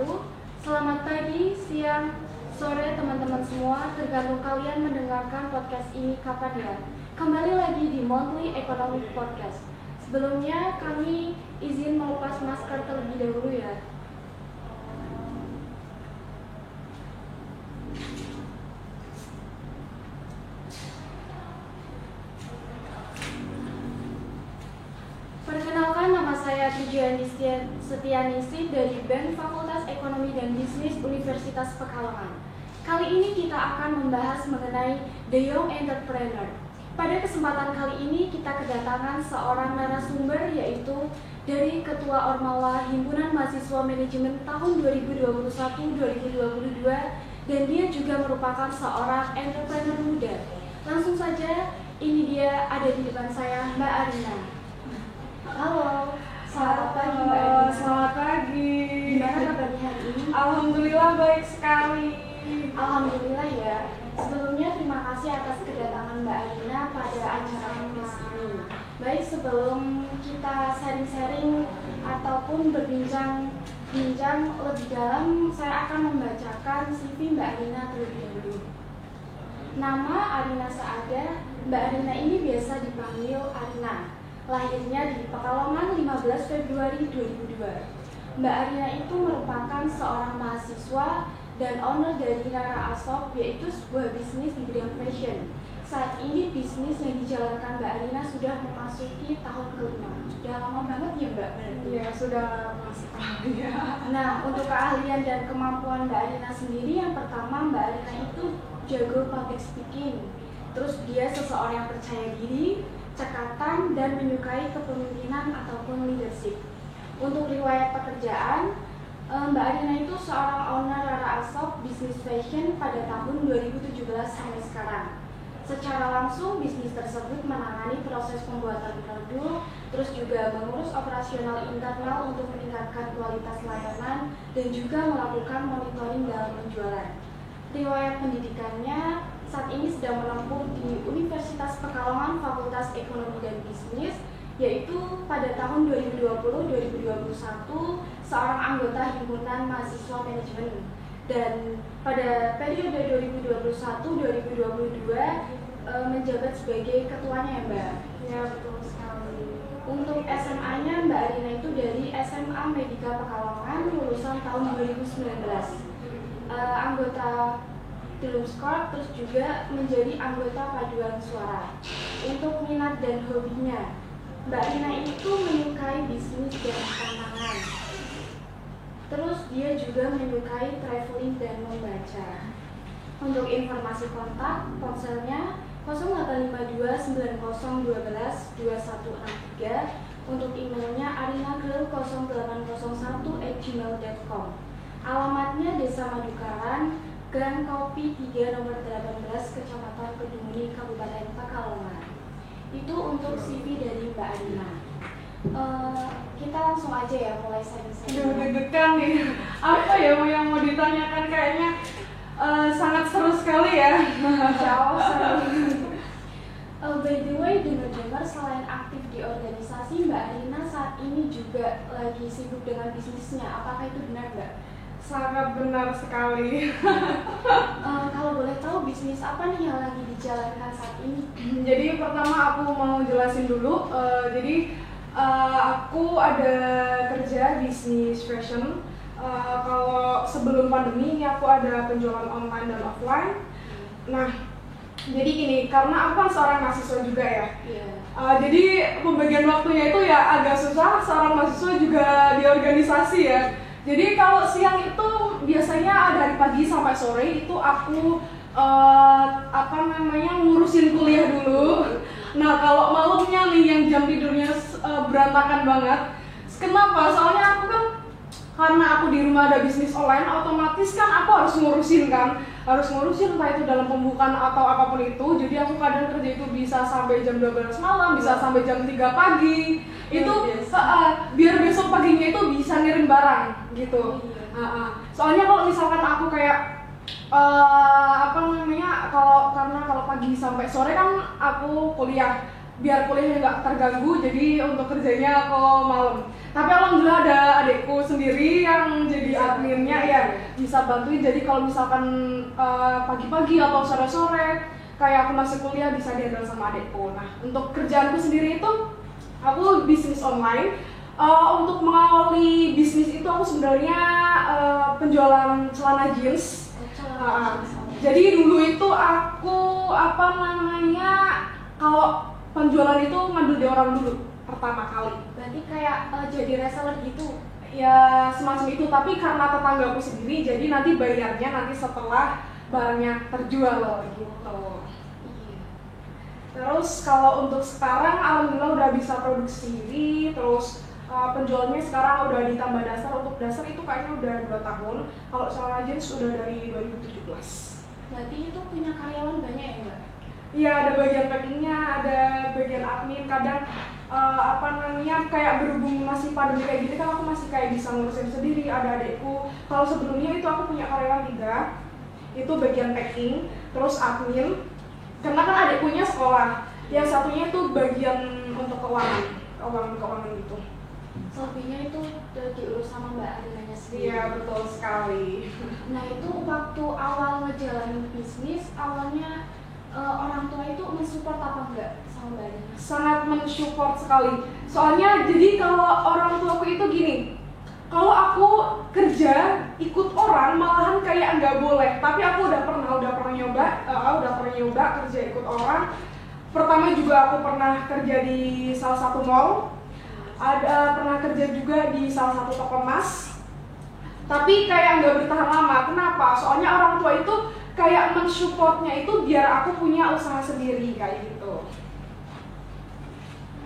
wabarakatuh. Selamat pagi, siang, sore teman-teman semua, tergantung kalian mendengarkan podcast ini kapan ya. Kembali lagi di Monthly Economic Podcast. Sebelumnya kami izin melepas masker terlebih dahulu ya. Perkenalkan, nama saya Tujuani Setianingsih dari BEM Fakultas Ekonomi dan Bisnis Universitas Pekalongan. Kali ini kita akan membahas mengenai The Young Entrepreneur. Pada kesempatan kali ini kita kedatangan seorang narasumber, yaitu dari Ketua Ormawa Himpunan Mahasiswa Manajemen tahun 2021-2022, dan dia juga merupakan seorang entrepreneur muda. Langsung saja, ini dia ada di depan saya, Mbak Arina. Halo, selamat pagi Mbak Arina. Selamat pagi. Gimana kabarnya hari ini? Alhamdulillah baik sekali. Alhamdulillah ya. Sebelumnya terima kasih atas kedatangan Mbak Arina pada acara podcast ini. Baik, sebelum kita sharing-sharing ataupun berbincang lebih dalam, saya akan membacakan CV Mbak Arina terlebih dahulu. Nama Arina Saada. Mbak Arina ini biasa dipanggil Arina. Lahirnya di Pekalongan 15 Februari 2002. Mbak Arina itu merupakan seorang mahasiswa dan owner dari Rara Asob, yaitu sebuah bisnis di bidang fashion. Saat ini bisnis yang dijalankan Mbak Arina sudah memasuki tahun ke-5. Sudah lama banget ya Mbak? Iya, sudah masuk. Ya. Nah, untuk keahlian dan kemampuan Mbak Arina sendiri, yang pertama Mbak Arina itu jago public speaking. Terus dia seseorang yang percaya diri, cekatan, dan menyukai kepemimpinan ataupun leadership. Untuk riwayat pekerjaan, Mbak Arina itu seorang owner Rara Asob bisnis fashion pada tahun 2017 sampai sekarang. Secara langsung bisnis tersebut menangani proses pembuatan produk, terus juga mengurus operasional internal untuk meningkatkan kualitas layanan, dan juga melakukan monitoring dalam penjualan. Riwayat pendidikannya saat ini sedang menempuh di Universitas Pekalongan Fakultas Ekonomi dan Bisnis, yaitu pada tahun 2020-2021 seorang anggota Himpunan Mahasiswa Manajemen, dan pada periode 2021-2022 menjabat sebagai ketuanya ya Mbak? Ya, betul sekali. Untuk SMA-nya Mbak Arina itu dari SMA Medika Pekalongan, lulusan tahun 2019. Anggota Delumskor, terus juga menjadi anggota paduan suara. Untuk minat dan hobinya, Mbak Rina itu menyukai bisnis dan tantangan. Terus dia juga menyukai traveling dan membaca. Untuk informasi kontak, ponselnya 085290122163. Untuk emailnya arinagirl0801@gmail.com. Alamatnya Desa Madukaran, Gang Kopi 3 nomor 18, Kecamatan Kedunguni, Kabupaten Pekalongan. Itu untuk CV dari Mbak Arina. Kita langsung aja ya mulai sharing-sharing. Udah deg-degan nih. Apa ya yang mau ditanyakan, kayaknya sangat seru sekali ya. Jauh seru. By the way, dengar-dengar selain aktif di organisasi, Mbak Arina saat ini juga lagi sibuk dengan bisnisnya. Apakah itu benar, Mbak? Sangat benar sekali. Kalau boleh tahu bisnis apa nih yang lagi dijalankan saat ini? Jadi pertama aku mau jelasin dulu. Aku ada kerja bisnis fashion. Kalau sebelum pandemi ini aku ada penjualan online dan offline. Nah, jadi gini, karena aku kan seorang mahasiswa juga ya. Yeah. Jadi pembagian waktunya itu ya agak susah. Seorang mahasiswa juga di organisasi ya. Jadi kalau siang itu biasanya dari pagi sampai sore itu aku ngurusin kuliah dulu. Nah, kalau malamnya nih yang jam tidurnya berantakan banget. Kenapa? Soalnya aku kan, karena aku di rumah ada bisnis online, otomatis kan aku harus ngurusin entah itu dalam pembukaan atau apapun itu. Jadi aku kadang kerja itu bisa sampai jam 12 malam, bisa sampai jam 3 pagi. Itu biar besok paginya itu bisa ngirim barang gitu. Soalnya kalau misalkan aku kayak karena kalau pagi sampai sore kan aku kuliah. biar kuliahnya nggak terganggu, jadi untuk kerjanya kalau malam. Tapi alhamdulillah ada adekku sendiri yang jadi adminnya ya, bisa bantuin. Jadi kalau misalkan pagi-pagi atau sore-sore kayak aku masih kuliah bisa dihandle sama adekku. Nah untuk kerjaanku sendiri itu aku bisnis online. Untuk mengawali bisnis itu aku sebenarnya penjualan celana jeans. Jadi dulu itu aku kalau penjualan itu ngambil di orang dulu pertama kali. Berarti kayak jadi reseller gitu? Ya semacam itu, tapi karena tetanggaku sendiri, jadi nanti bayarnya nanti setelah barangnya terjual gitu. Iya. Terus kalau untuk sekarang alhamdulillah udah bisa produksi sendiri, terus penjualnya sekarang udah ditambah dasar. Untuk dasar itu kayaknya udah 2 tahun. Kalau celana jeans udah dari 2017. Berarti itu punya karyawan banyak ya Mbak? Iya, ada bagian packingnya, ada bagian admin. Kadang kayak berhubung masih pandemi kayak gini kan aku masih kayak bisa ngurusin sendiri. Ada adekku. Kalau sebelumnya itu aku punya karyawan 3. Itu bagian packing, terus admin. Karena kan adekkunya sekolah. Yang satunya itu bagian untuk keuangan gitu. Selebihnya itu diurus sama Mbak Arinanya sendiri. Iya, betul sekali. Nah itu waktu awal ngejalanin bisnis, awalnya orang tua itu mensupport apa enggak sama Mbak Arina? Sangat mensupport sekali. Soalnya jadi kalau orang tuaku itu gini, kalau aku kerja ikut orang malahan kayak nggak boleh. Tapi aku udah pernah nyoba kerja ikut orang. Pertama juga aku pernah kerja di salah satu mall. Pernah kerja juga di salah satu toko emas, tapi kayak nggak bertahan lama. Kenapa? Soalnya orang tua itu kayak mensupportnya itu biar aku punya usaha sendiri kayak gitu.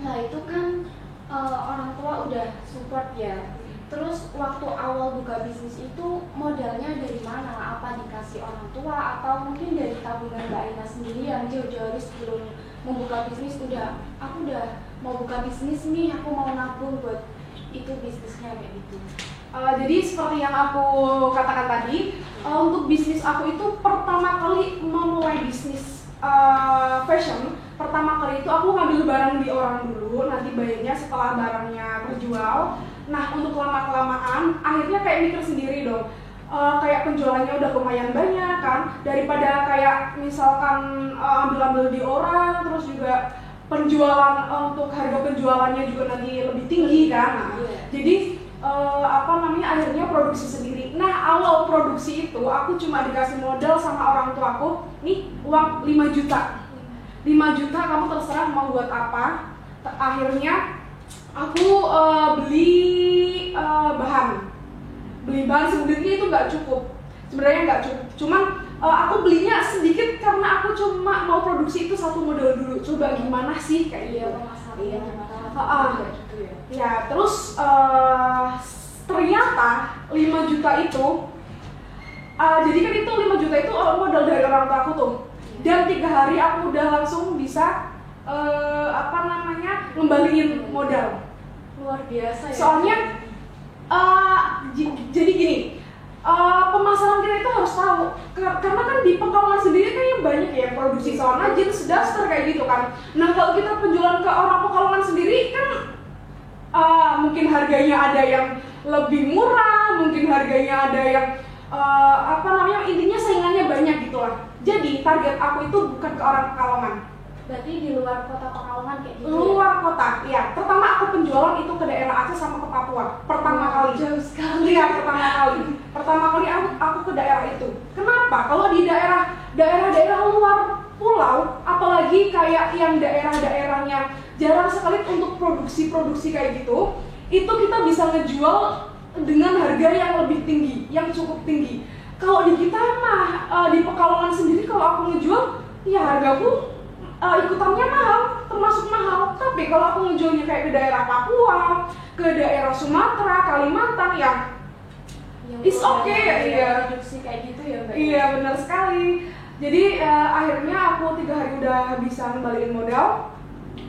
Nah itu kan orang tua udah support ya. Terus waktu awal buka bisnis itu modalnya dari mana? Apa dikasih orang tua atau mungkin dari tabungan Mbak Arina sendiri yang jauh-jauh sebelum membuka bisnis aku udah mau buka bisnis nih, aku mau nabung buat itu bisnisnya kayak gitu. Jadi seperti yang aku katakan tadi, untuk bisnis aku itu pertama kali memulai bisnis fashion. Pertama kali itu aku ngambil barang di orang dulu, nanti bayarnya setelah barangnya terjual. Nah untuk lama-kelamaan akhirnya kayak mikir sendiri dong, kayak penjualannya udah lumayan banyak kan, daripada kayak misalkan ambil-ambil di orang, terus juga penjualan untuk harga penjualannya juga nanti lebih tinggi kan. Nah, jadi akhirnya produksi sendiri. Nah awal produksi itu aku cuma dikasih modal sama orang tuaku, nih uang 5 juta. 5 juta kamu terserah mau buat apa. Akhirnya aku beli bahan sebenarnya itu nggak cukup, cuman aku belinya sedikit karena aku cuma mau produksi itu satu model dulu, coba gimana sih kayak gitu. Ya terus ternyata 5 juta itu jadi kan itu 5 juta itu modal dari orang tua aku tuh, dan 3 hari aku udah langsung bisa ngembaliin modal. Luar biasa ya. Soalnya jadi gini, pemasaran kita itu harus tahu, karena kan di Pekalongan sendiri kan yang banyak ya produksi celana jeans, daster kayak gitu kan. Nah kalau kita penjualan ke orang Pekalongan sendiri kan mungkin harganya ada yang lebih murah, mungkin harganya ada yang intinya saingannya banyak gitu lah. Jadi target aku itu bukan ke orang Pekalongan. Berarti di luar kota Pekalongan kayak gitu? Luar kota, ya. Pertama aku penjualan itu ke daerah Aceh sama ke Papua. Pertama kali. Jauh sekali. Iya, pertama kali aku ke daerah itu. Kenapa? Kalau di daerah luar pulau, apalagi kayak yang daerah-daerahnya jarang sekali untuk produksi kayak gitu, itu kita bisa ngejual dengan harga yang lebih tinggi, yang cukup tinggi. Kalau di kita mah di Pekalongan sendiri kalau aku ngejual, ya hargaku ikutannya mahal, termasuk mahal. Tapi kalau aku ngejualnya kayak ke daerah Papua, ke daerah Sumatera, Kalimantan, ya it's okay ya. Iya. Produksi kayak gitu ya Mbak? Iya benar sekali. Jadi akhirnya aku 3 hari udah bisa ngembaliin modal.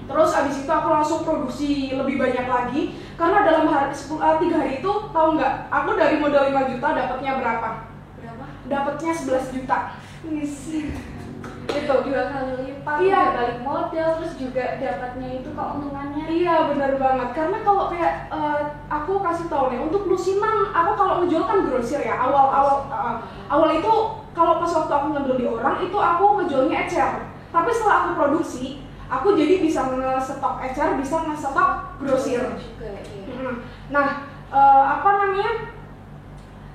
Terus abis itu aku langsung produksi lebih banyak lagi. Karena dalam 3 hari itu, tahu nggak? Aku dari modal 5 juta dapatnya berapa? Berapa? Dapatnya 11 juta. itu 2 kali lipat, Iya. balik modal, terus juga dapatnya itu keuntungannya. Iya benar banget, karena kalau kayak aku kasih tau nih, untuk lusinan aku kalau ngejual kan grosir ya, awal itu kalau pas waktu aku ngambil di orang itu aku ngejualnya ecer, tapi setelah aku produksi aku jadi bisa nge-stok ecer, bisa nge-stok grosir juga, iya. Nah apa namanya,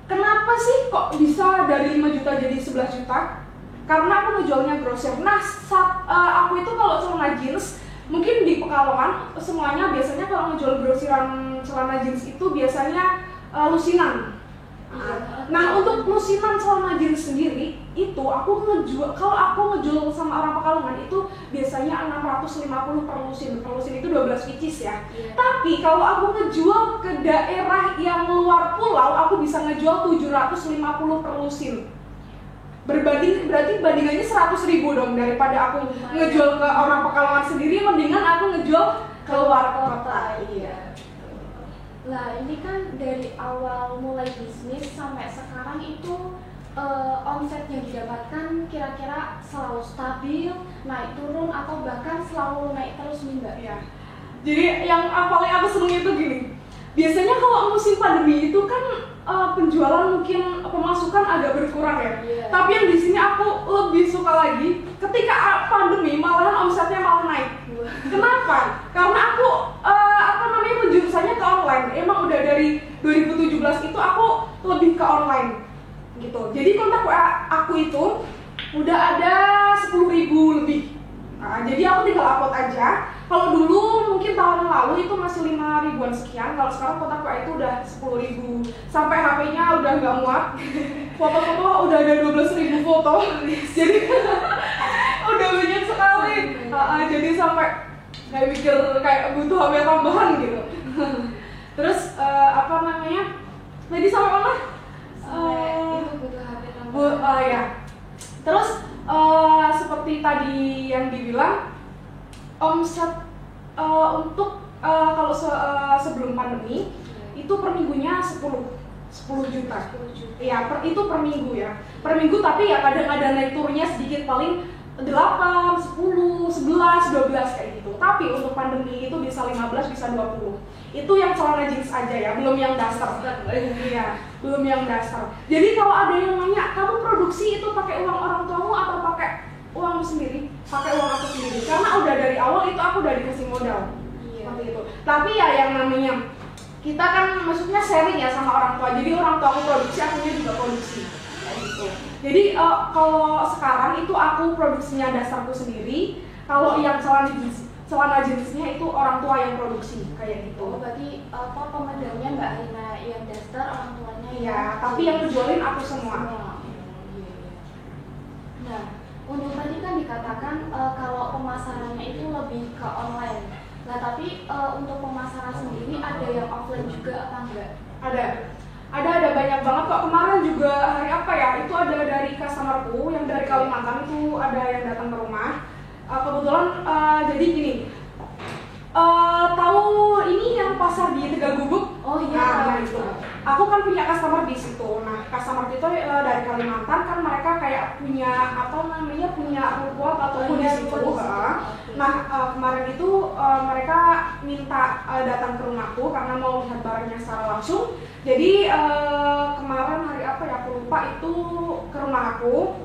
kenapa sih kok bisa dari 5 juta jadi 11 juta? Karena aku ngejualnya grosir. Nah aku itu kalau celana jeans mungkin di Pekalongan semuanya biasanya kalau ngejual grosiran celana jeans itu biasanya lusinan. Nah untuk lusinan celana jeans sendiri itu aku ngejual, kalau aku ngejual sama orang Pekalongan itu biasanya 650 per lusin. Per lusin itu 12 pieces ya. Iya. Tapi kalau aku ngejual ke daerah yang luar pulau aku bisa ngejual 750 per lusin. Berarti bandingannya 100.000 dong, daripada aku ngejual ke orang Pekalongan sendiri, mendingan aku ngejual ke luar kota. Iya. Lah ini kan dari awal mulai bisnis sampai sekarang itu omset yang didapatkan kira-kira selalu stabil, naik turun atau bahkan selalu naik terus nih Mbak ya. Jadi yang paling aku seneng itu gini, biasanya kalau musim pandemi itu kan penjualan mungkin pemasukan agak berkurang ya. Yeah. Tapi yang di sini aku lebih suka lagi ketika pandemi malahan omsetnya malah naik. Kenapa? Karena aku penjurusannya ke online. Emang udah dari 2017 itu aku lebih ke online gitu. Jadi kontak WA aku itu udah ada 10.000 lebih. Nah, jadi aku tinggal upload aja. Kalau dulu mungkin tahun lalu itu masih 5 ribuan sekian. Kalau sekarang kontak WA itu udah 10.000. Sampai HP-nya udah nggak muat. Foto-foto udah ada 12.000 foto. Jadi udah banyak sekali. Jadi sampai kayak mikir kayak butuh HP tambahan gitu. Terus apa namanya? Tadi sampai mana? Itu butuh HP tambahan. Ya. Terus seperti tadi yang dibilang, omset untuk kalau sebelum pandemi itu per minggunya 10 juta. Iya, itu per minggu ya. Per minggu, tapi ya kadang ada naik turunnya sedikit, paling 8, 10, 11, 12 kayak gitu. Tapi untuk pandemi itu bisa 15, bisa 20. Itu yang celana jeans aja ya, belum yang dasar. Iya, belum yang dasar. Jadi kalau ada yang nanya, kamu produksi itu pakai uang orang tuamu atau pakai uangmu sendiri? Pakai uang aku sendiri. Karena udah dari awal itu aku udah dikasih modal. Iya. Seperti itu. Tapi ya yang namanya kita kan maksudnya sharing ya sama orang tua. Jadi orang tua aku produksi, akunya juga produksi. Kayak gitu. Jadi kalau sekarang itu aku produksinya dasarku sendiri. Kalau yang celana jeansnya itu orang tua yang produksi kayak gitu. Oh, berarti pemodalnya Mbak Rina yang dasar, orang tuanya Iya, tapi yang ngejualin aku semua. Iya. Nah, untuk tadi kan dikatakan kalau pemasarannya itu lebih ke online. Nah, tapi untuk pemasaran sendiri ada yang offline juga apa enggak? Ada banyak banget kok. Kemarin juga hari apa ya, itu ada dari customerku yang dari Kalimantan, itu ada yang datang ke rumah. Kebetulan jadi gini, tahu ini yang pasar di Tegal Gubuk? Oh iya, Nah itu aku kan punya customer di situ. Nah customer itu dari Kalimantan, kan mereka kayak punya punya ruko ataupun di situ. Nah kemarin itu mereka minta datang ke rumahku karena mau lihat barangnya secara langsung. Jadi kemarin hari apa ya, aku lupa, itu ke rumah aku.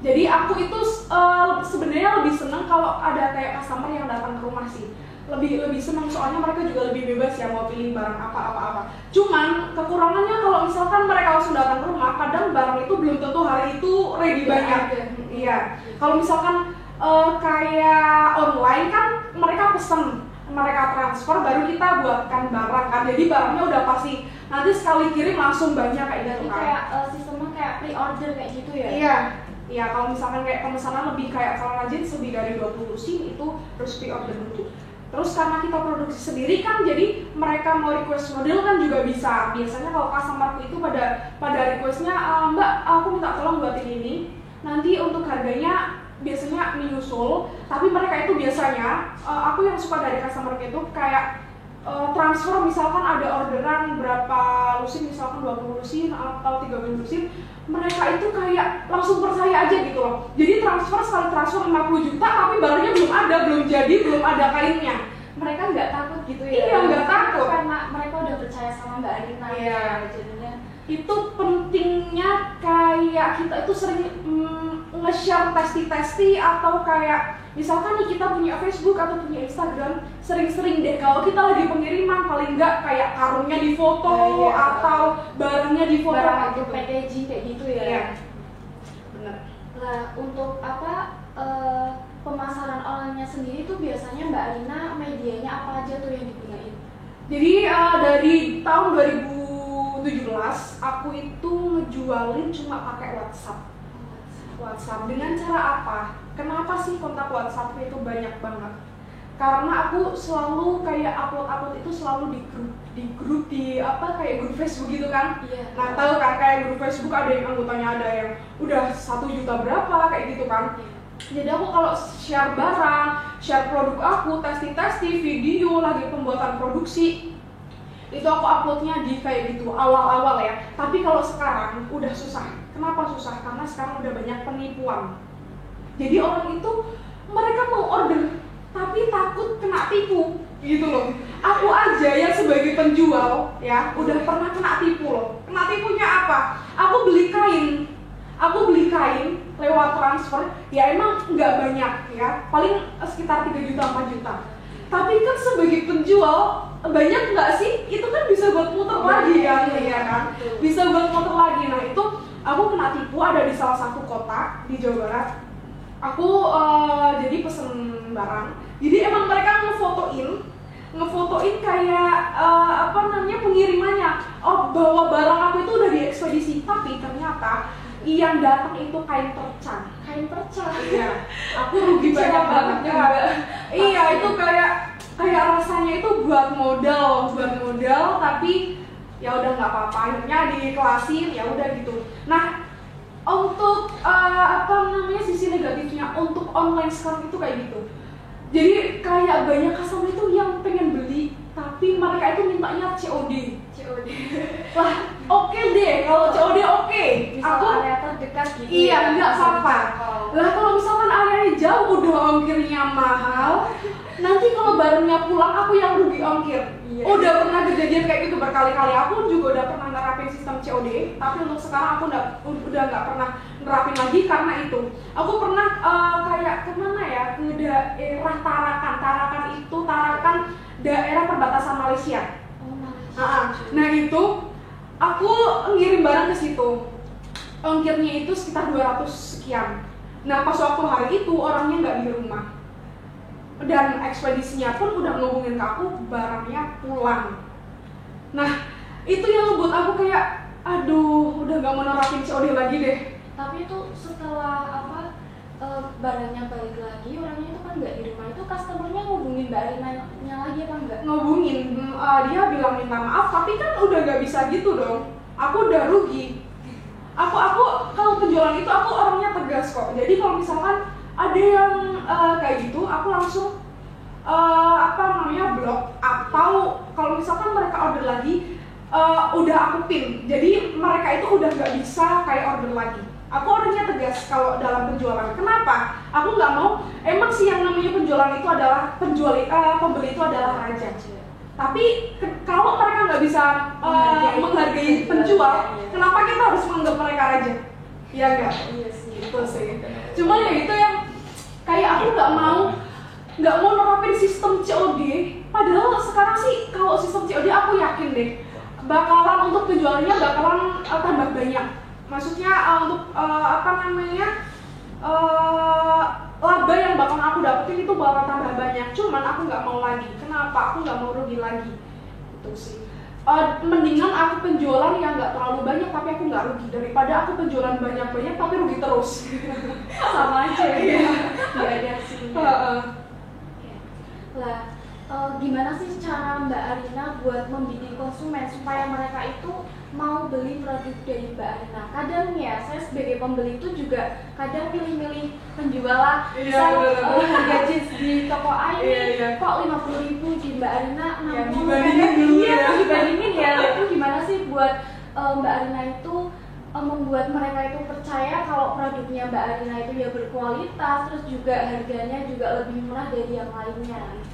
Jadi aku itu sebenarnya lebih seneng kalau ada kayak customer yang datang ke rumah sih. Lebih seneng, soalnya mereka juga lebih bebas ya mau pilih barang apa. Cuman kekurangannya kalau misalkan mereka langsung datang ke rumah, kadang barang itu belum tentu hari itu ready banyak. Iya. Kalau misalkan kayak online kan mereka pesen, mereka transfer, baru kita buatkan barang kan. Jadi barangnya udah pasti nanti sekali kirim langsung banyak kayak gitu kan. Kayak sistemnya kayak pre-order kayak gitu ya? Iya, kalau misalkan kayak pemesanan lebih kayak celana jeans lebih dari 20 lusin itu harus pre-order dulu. Terus karena kita produksi sendiri kan, jadi mereka mau request model kan juga bisa. Biasanya kalau customerku itu pada requestnya, Mbak, aku minta tolong buatin ini. Nanti untuk harganya biasanya menyusul, tapi mereka itu biasanya aku yang suka dari customer itu kayak transfer, misalkan ada orderan berapa lusin, misalkan 20 lusin atau 30 lusin, mereka itu kayak langsung percaya aja gitu loh. Jadi sekali transfer 50 juta tapi barangnya belum ada, belum jadi, belum ada kainnya. Mereka nggak takut gitu ya? Iya, nggak takut. Karena mereka udah percaya sama Mbak Arina. Iya. Jadinya itu pentingnya kayak kita itu sering nge-share testi atau kayak misalkan nih kita punya Facebook atau punya Instagram, sering-sering deh kalau kita lagi pengiriman paling enggak kayak karungnya difoto atau barangnya difoto, barang itu packaging kayak gitu ya. Iya. Bener. Nah, untuk pemasaran online-nya sendiri tuh biasanya Mbak Arina medianya apa aja tuh yang digunain? Jadi dari tahun 2017 aku itu ngejualin cuma pakai WhatsApp. Dengan cara apa? Kenapa sih kontak WhatsApp itu banyak banget? Karena aku selalu kayak upload itu selalu di grup kayak grup Facebook gitu kan. Iya. Nah, tahu kan kayak grup Facebook ada yang anggotanya ada yang udah 1 juta berapa kayak gitu kan. Iya. Jadi aku kalau share barang, share produk aku, testing video lagi pembuatan produksi, itu aku uploadnya di kayak gitu awal-awal ya. Tapi kalau sekarang udah susah. Kenapa susah? Karena sekarang udah banyak penipuan. Jadi orang itu mereka mau order tapi takut kena tipu gitu loh. Aku aja yang sebagai penjual ya udah pernah kena tipu loh. Kena tipunya apa? Aku beli kain lewat transfer ya emang nggak banyak ya, paling sekitar 3 juta 4 juta. Tapi kan sebagai penjual banyak nggak sih? Itu kan bisa buat muter lagi kan, ya kan? Bisa buat muter lagi. Nah itu aku kena tipu ada di salah satu kota di Jawa Barat. Aku jadi pesen barang. Jadi emang mereka ngefotoin kayak pengirimannya. Oh bahwa barang aku itu udah diekspedisi, tapi ternyata yang datang itu kain perca. Iya. Aku rugi banyak banget juga. Iya itu kayak rasanya itu buat modal tapi ya udah nggak apa-apa, akhirnya dikelasin ya udah gitu. Nah untuk sisi negatifnya untuk online sekarang itu kayak gitu. Jadi kayak banyak customer itu yang pengen beli tapi mereka itu mintanya COD. Lah oke deh kalau COD oke. Aku area terdekat gitu. Iya nggak apa-apa. Lah kalau misalkan areanya jauh udah ongkirnya mahal, nanti kalau barangnya pulang aku yang rugi ongkir. Iya. Udah pernah kejadian kayak gitu berkali-kali. Aku juga udah pernah nerapin sistem COD, tapi untuk sekarang aku udah nggak pernah nerapin lagi karena itu. Aku pernah kayak kemana ya, ke daerah Tarakan daerah perbatasan Malaysia. Oh, Malaysia. Nah itu aku ngirim barang ke situ. Ongkirnya itu sekitar 200 sekian. Nah pas waktu hari itu orangnya nggak di rumah. Dan ekspedisinya pun udah ngehubungin ke aku, barangnya pulang. Nah itu yang ngebuat aku kayak aduh udah gak mau nerapin COD lagi deh. Tapi itu setelah barangnya balik lagi, orangnya itu kan nggak di rumah, itu customernya ngubungin Mbak Arinanya lagi apa enggak? Ngubungin, dia bilang minta maaf tapi kan udah gak bisa gitu dong. Aku udah rugi. Aku kalau penjualan itu aku orangnya tegas kok. Jadi kalau misalkan ada yang kayak gitu, aku langsung blok, atau kalau misalkan mereka order lagi udah aku pin. Jadi mereka itu udah nggak bisa kayak order lagi. Aku orangnya tegas kalau dalam penjualan. Kenapa? Aku nggak mau. Emang sih yang namanya penjualan itu adalah pembeli itu adalah raja. Tapi kalau mereka nggak bisa menghargai penjual, kenapa kita harus menganggap mereka raja? Iya nggak? Iya sih. Itu sih. Cuma ya itu yang kayak aku nggak mau nerapin sistem COD. Padahal sekarang sih kalau sistem COD aku yakin deh bakalan untuk penjualannya bakalan tambah banyak. Maksudnya untuk laba yang bakal aku dapetin itu bakal tambah banyak. Cuman aku nggak mau lagi. Kenapa? Aku nggak mau rugi lagi. Itu sih. Mendingan aku penjualan yang nggak terlalu banyak tapi aku nggak rugi daripada aku penjualan banyak-banyak tapi rugi terus. Sama aja ya. Nggak ada hasilnya. Lah Gimana sih cara Mbak Arina buat membidik konsumen supaya mereka itu mau beli produk dari Mbak Arina? Kadang ya, saya sebagai pembeli itu juga kadang milih-milih penjual lah. Misal harga jeans di toko A ini kok 50.000, di Mbak Arina 60. Dibandingin dulu ya. Dibandingin ya. Itu gimana sih buat Mbak Arina itu membuat mereka itu percaya kalau produknya Mbak Arina itu ya berkualitas, terus juga harganya juga lebih murah dari yang lainnya.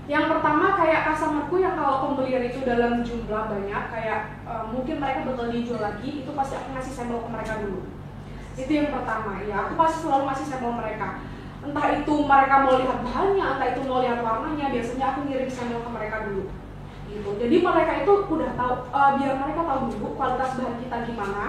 Yang pertama kayak customerku yang kalau pembelian itu dalam jumlah banyak, kayak mungkin mereka bakal dijual lagi, itu pasti aku ngasih sampel ke mereka dulu. Itu yang pertama ya, aku pasti selalu ngasih sampel mereka. Entah itu mereka mau lihat bahannya, entah itu mau lihat warnanya, biasanya aku ngirim sampel ke mereka dulu. Gitu. Jadi mereka itu udah tahu, biar mereka tahu dulu kualitas bahan kita gimana.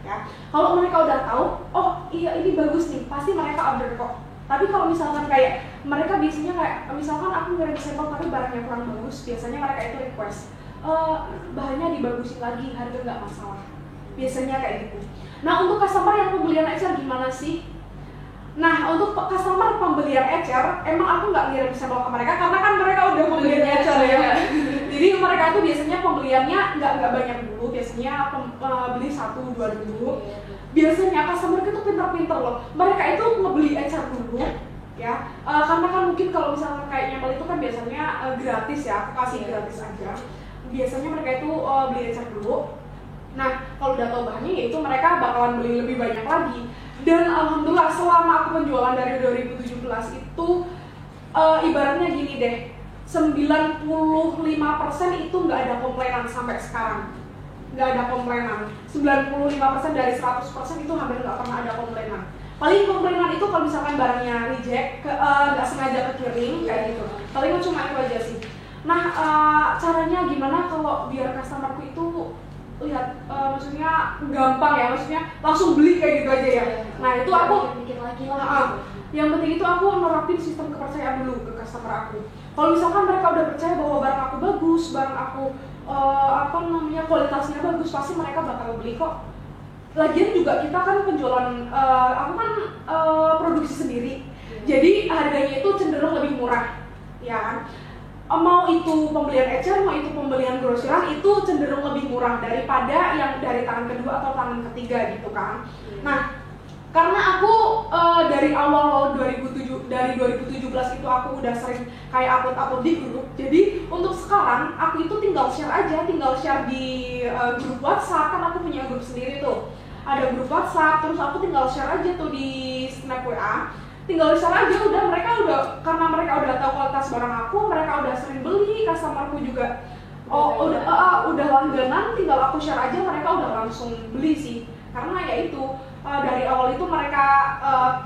Ya. Kalau mereka udah tahu, oh iya ini bagus nih, pasti mereka order kok. Tapi kalau misalkan kayak mereka biasanya kayak misalkan aku ngirim sampel tapi barangnya kurang bagus, biasanya mereka itu request bahannya dibagusin lagi, harga nggak masalah. Biasanya kayak gitu. Nah untuk customer yang pembelian ecer gimana sih? Nah untuk customer pembelian ecer, emang aku nggak ngirim sampel ke mereka karena kan mereka udah pembelian ecer ya. Jadi mereka itu biasanya pembeliannya nggak banyak dulu, biasanya beli 1-2 dulu. Biasanya customer itu pintar-pintar loh, mereka itu ngebeli ecer dulu ya, karena kan mungkin kalau misalnya kayak nyambel itu kan biasanya gratis ya, aku kasih gratis aja. Biasanya mereka itu beli ecer dulu. Nah kalau udah tahu bahannya ya itu mereka bakalan beli lebih banyak lagi. Dan alhamdulillah selama aku penjualan dari 2017 itu ibaratnya gini deh, 95% itu nggak ada komplainan sampai sekarang. Nggak ada komplainan. 95% dari 100% itu hampir nggak pernah ada komplainan. Paling komplainan itu kalau misalkan barangnya reject, nggak sengaja kekirim kayak gitu. Paling cuma itu aja sih. Nah caranya gimana kalau biar customerku itu lihat, maksudnya gampang ya, maksudnya langsung beli kayak gitu aja ya. Nah itu aku bikin lagi lah. Yang penting itu aku nerapin sistem kepercayaan dulu ke customer aku. Kalau misalkan mereka udah percaya bahwa barang aku bagus, barang aku kualitasnya bagus, pasti mereka bakal beli kok. Lagian juga kita kan penjualan, aku kan produksi sendiri, jadi harganya itu cenderung lebih murah, ya kan? Mau itu pembelian ecer, mau itu pembelian grosiran, itu cenderung lebih murah daripada yang dari tangan kedua atau tangan ketiga gitu kan. Nah karena aku dari awal 2017 itu aku udah sering kayak upload di grup. Jadi untuk sekarang aku itu tinggal share di grup WhatsApp, kan aku punya grup sendiri tuh. Ada grup WhatsApp, terus aku tinggal share aja tuh di Snap WA. Tinggal share aja udah, karena mereka udah tahu kualitas barang aku, mereka udah sering beli, customerku juga udah langganan, tinggal aku share aja mereka udah langsung beli sih. Karena ya itu dari awal itu mereka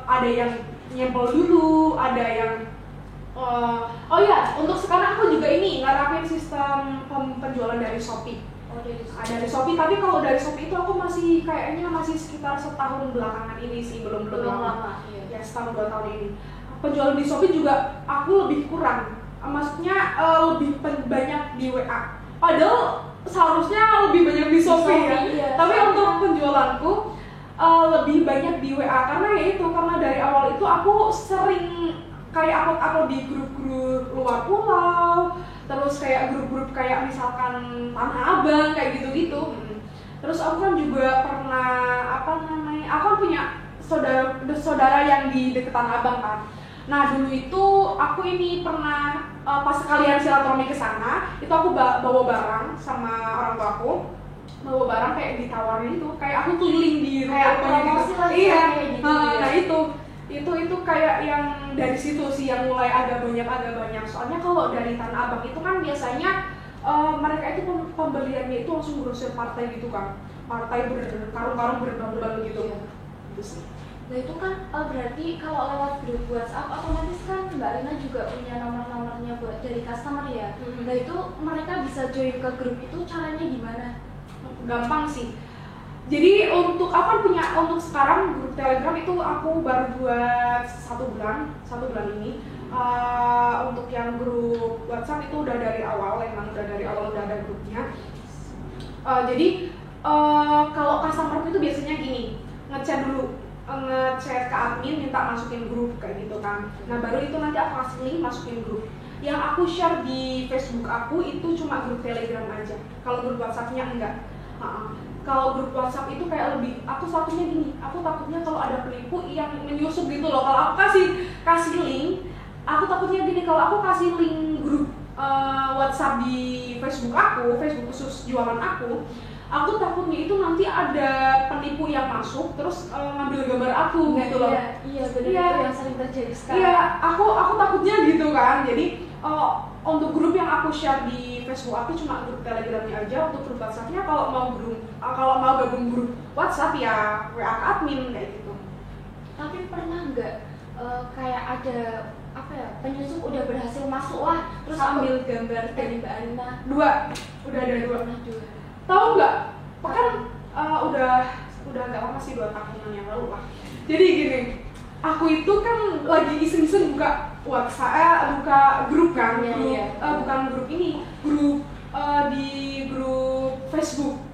ada yang nyempel dulu, ada yang oh ya, untuk sekarang aku juga ini nerapin sistem penjualan dari Shopee. Dari Shopee, tapi kalau dari Shopee itu aku kayaknya masih sekitar setahun belakangan ini sih, belum lama. Ya setahun 2 tahun ini. Penjualan di Shopee juga aku lebih kurang, maksudnya lebih banyak di WA. Padahal seharusnya lebih banyak di Shopee ya. Iya, tapi untuk penjualanku lebih banyak di WA karena ya itu, karena dari awal itu aku sering kayak upload di grup-grup luar pulau, terus kayak grup-grup kayak misalkan Tanah Abang kayak gitu-gitu. Terus aku kan juga pernah aku kan punya saudara yang di dekat Tanah Abang kan. Nah dulu itu aku ini pernah pas sekalian silaturahmi ke sana, itu aku bawa barang sama orang tua aku. Bawa barang kayak ditawarin itu, kayak aku keliling di rumah gitu. Iya. Gitu, nah itu kayak yang dari situ sih yang mulai agak banyak. Soalnya kalau dari Tanah Abang itu kan biasanya mereka itu pembeliannya itu langsung grosir partai gitu kan. Partai berkarung-karung berbang-bang gitu. Gitu sih. Nah itu kan berarti kalau lewat grup WhatsApp otomatis kan Mbak Rina juga punya nomor-nomornya buat dari customer ya. Nah itu mereka bisa join ke grup itu caranya gimana? Gampang sih. Jadi untuk sekarang grup Telegram itu aku baru buat 1 bulan ini. Untuk yang grup WhatsApp itu udah dari awal, udah ada grupnya. Jadi kalau customer itu biasanya gini, ngechat ke admin minta masukin grup kayak gitu kan. Nah baru itu nanti aku kasih link masukin grup. Yang aku share di Facebook aku itu cuma grup Telegram aja. Kalau grup WhatsApp-nya enggak. Kalau grup WhatsApp itu kayak lebih, aku takutnya gini, aku takutnya kalau ada penipu yang menyusup gitu loh. Kalau aku kasih link, aku takutnya gini, kalau aku kasih link grup WhatsApp di Facebook aku, Facebook khusus jualan aku takutnya itu nanti ada penipu yang masuk terus ngambil gambar aku gitu loh. Iya benar, itu yang sering terjadi sekarang. Iya, aku takutnya gitu kan. Jadi untuk grup yang aku share di Facebook aku cuma grup Telegramnya aja. Untuk grup WhatsAppnya kalau mau gabung grup WhatsApp ya WA ke admin kayak gitu. Tapi pernah nggak kayak ada apa ya, penyusup udah berhasil masuk lah terus ambil gambar dari Mbak Arina? Udah ada dua. Tahu nggak? Kan udah nggak lama sih, 2 tahunan yang lalu lah. Jadi gini, aku itu kan lagi iseng-iseng buka WhatsApp, buka grup kan, bukan grup ini, grup di grup Facebook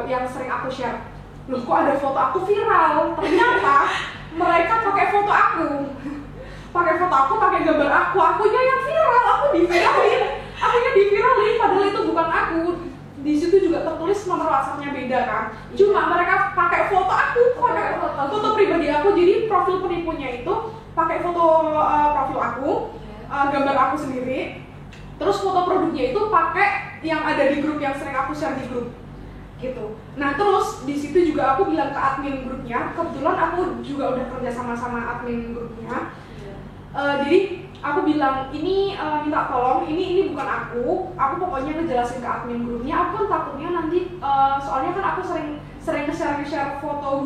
yang sering aku share. Loh, kok ada foto aku viral? Ternyata mereka pakai foto aku, pakai gambar akunya yang viral, akunya diviralin, padahal itu bukan aku. Di situ juga tertulis nomor WhatsApp-nya beda kan. Cuma mereka pakai foto aku, pakai foto pribadi aku. Jadi profil penipunya itu pakai foto profil aku, gambar aku sendiri. Terus foto produknya itu pakai yang ada di grup yang sering aku share di grup. Gitu. Nah, terus di situ juga aku bilang ke admin grupnya. Kebetulan aku juga udah kerja sama admin grupnya. Jadi aku bilang ini minta tolong, ini bukan aku pokoknya ngejelasin ke admin grupnya. Aku kan takutnya nanti soalnya kan aku sering nge-share foto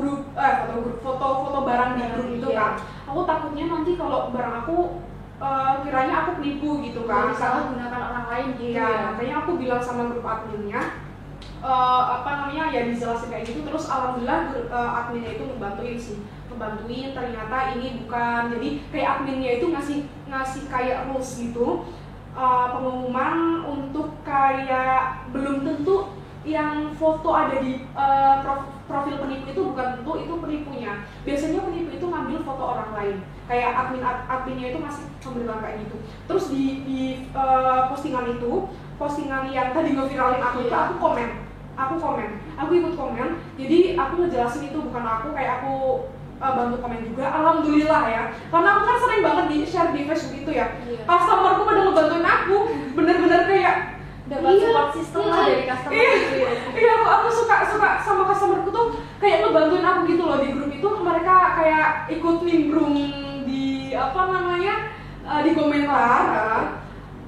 barang di grup itu kan. Aku takutnya nanti kalau barang aku kiranya aku penipu gitu kan, salah gunakan orang lain gitu. Ya, makanya aku bilang sama grup adminnya ya dijelasin kayak gitu. Terus alhamdulillah adminnya itu ngebantuin, ternyata ini bukan. Jadi kayak adminnya itu ngasih kayak rules gitu, pengumuman untuk kayak belum tentu yang foto ada di profil penipu itu bukan tentu itu penipunya. Biasanya penipu itu ngambil foto orang lain. Kayak adminnya itu masih pemberitahuan kayak gitu. Terus di postingan yang tadi ngeviralin aku itu aku ikut komen. Jadi aku ngejelasin itu bukan aku, kayak aku bantu komen juga. Alhamdulillah ya, karena aku kan sering banget di share di Facebook itu ya. Customerku pada ngebantuin aku, bener-bener kayak dapat support system lah dari customer gitu ya. Iya, aku suka sama customerku tuh kayak ngebantuin aku gitu loh. Di grup itu mereka kayak ikut nimbrung di di komentar.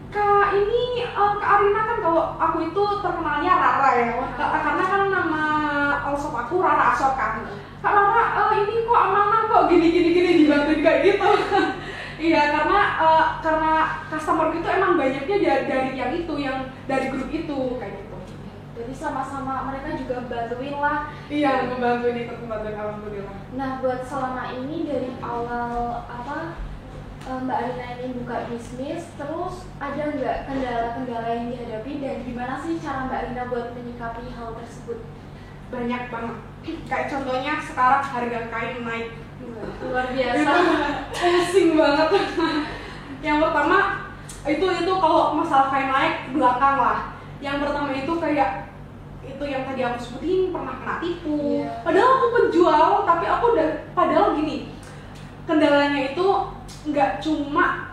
Kak Arina kan, kalau aku itu terkenalnya Rara ya, karena kan nama all-shop aku Rara Ashop kan. Kak Rara, ini kok amanah kok gini dibantuin kayak gitu. Iya, karena customer itu emang banyaknya dari yang dari grup itu kayak gitu. Jadi sama-sama mereka juga bantuin lah. Iya, ngebantuin alhamdulillah. Nah, buat selama ini dari awal Mbak Arina ini buka bisnis, terus ada nggak kendala-kendala yang dihadapi dan gimana sih cara Mbak Arina buat menyikapi hal tersebut? Banyak banget. Kayak contohnya sekarang harga kain naik. Luar biasa. Pusing banget. Yang pertama itu kalau masalah kain naik belakang lah. Yang pertama itu kayak itu yang tadi aku sebutin, pernah kena tipu. Padahal aku penjual, tapi padahal gini, kendalanya itu nggak cuma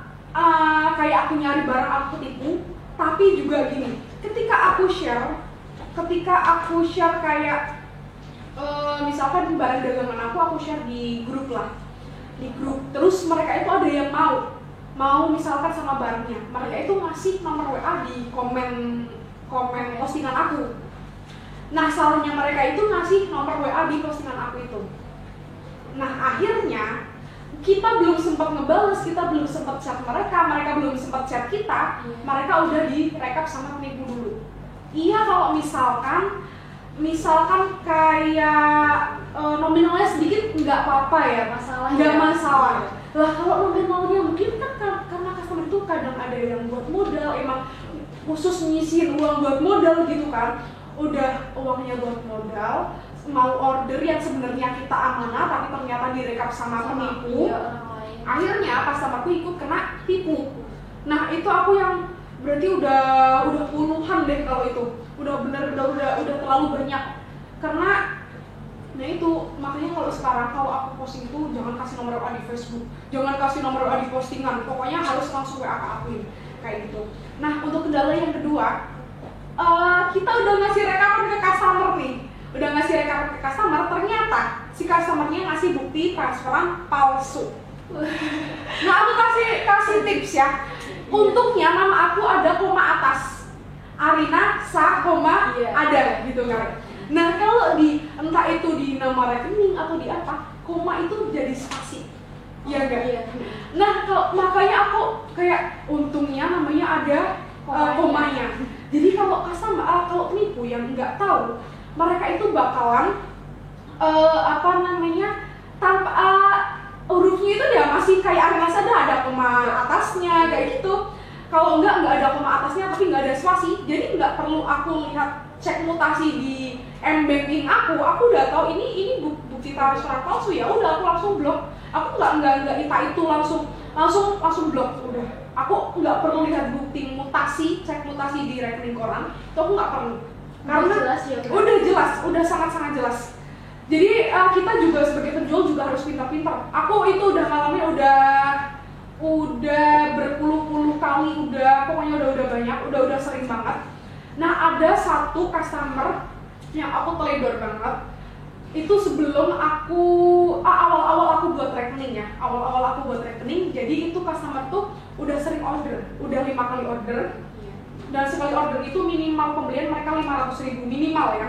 kayak aku nyari barang aku ketipu, tapi juga gini, ketika aku share kayak misalkan barang dagangan aku share di grup, terus mereka itu ada yang mau misalkan sama barangnya, mereka itu ngasih nomor WA di komen postingan aku. Nah, salahnya mereka itu ngasih nomor WA di postingan aku itu. Nah, akhirnya kita belum sempat ngebales, kita belum sempat chat mereka belum sempat chat kita, mereka udah direkap sama penipu dulu. Iya, kalau misalkan kayak nominalnya sedikit nggak apa-apa ya, nggak masalah. Lah kalau nominalnya mungkin kan karena customer itu kadang ada yang buat modal, emang khusus nyisihin uang buat modal gitu kan, udah uangnya buat modal, mau order yang sebenarnya kita amanah tapi ternyata direkap sama penipu. Akhirnya customerku ikut kena tipu. Nah itu aku yang berarti udah puluhan deh kalau itu, udah terlalu banyak. Karena nah itu makanya kalau sekarang kalau aku posting itu jangan kasih nomor WA di Facebook, jangan kasih nomor WA di postingan, pokoknya harus langsung WA ke aku kayak gitu. Nah untuk kendala yang kedua, kita udah ngasih rekaman ke customer nih, ternyata si customernya ngasih bukti transferan palsu. Nah aku kasih tips ya. Untungnya nama aku ada koma atas, Arina Sa koma ada gitu kan. Nah kalau entah itu di nama rekening atau di apa, koma itu jadi spasi, ya enggak? Iya. Nah makanya aku kayak untungnya namanya ada komanya. Jadi kalau kalau penipu yang nggak tahu, mereka itu bakalan tanpa hurufnya itu dia masih kayak Arina Sada ada koma atasnya kayak gitu. Kalau nggak ada koma atasnya tapi nggak ada spasi, jadi nggak perlu aku lihat cek mutasi di m-banking aku udah tahu ini bukti transfer palsu, ya udah aku langsung blok. Aku nggak itu langsung blok udah. Aku nggak perlu lihat bukti mutasi, cek mutasi di rekening orang, itu aku nggak perlu. Karena jelas, ya, udah jelas, udah sangat jelas. Jadi kita juga sebagai penjual juga harus pintar-pintar. Aku itu udah ngalamin udah berpuluh-puluh kali, pokoknya udah banyak, udah sering banget. Nah ada satu customer yang aku teledor banget. Itu sebelum awal-awal aku buat rekening ya, jadi itu customer tuh udah sering order, udah 5 kali order. Dan sekali order itu minimal pembelian mereka 500.000 minimal ya.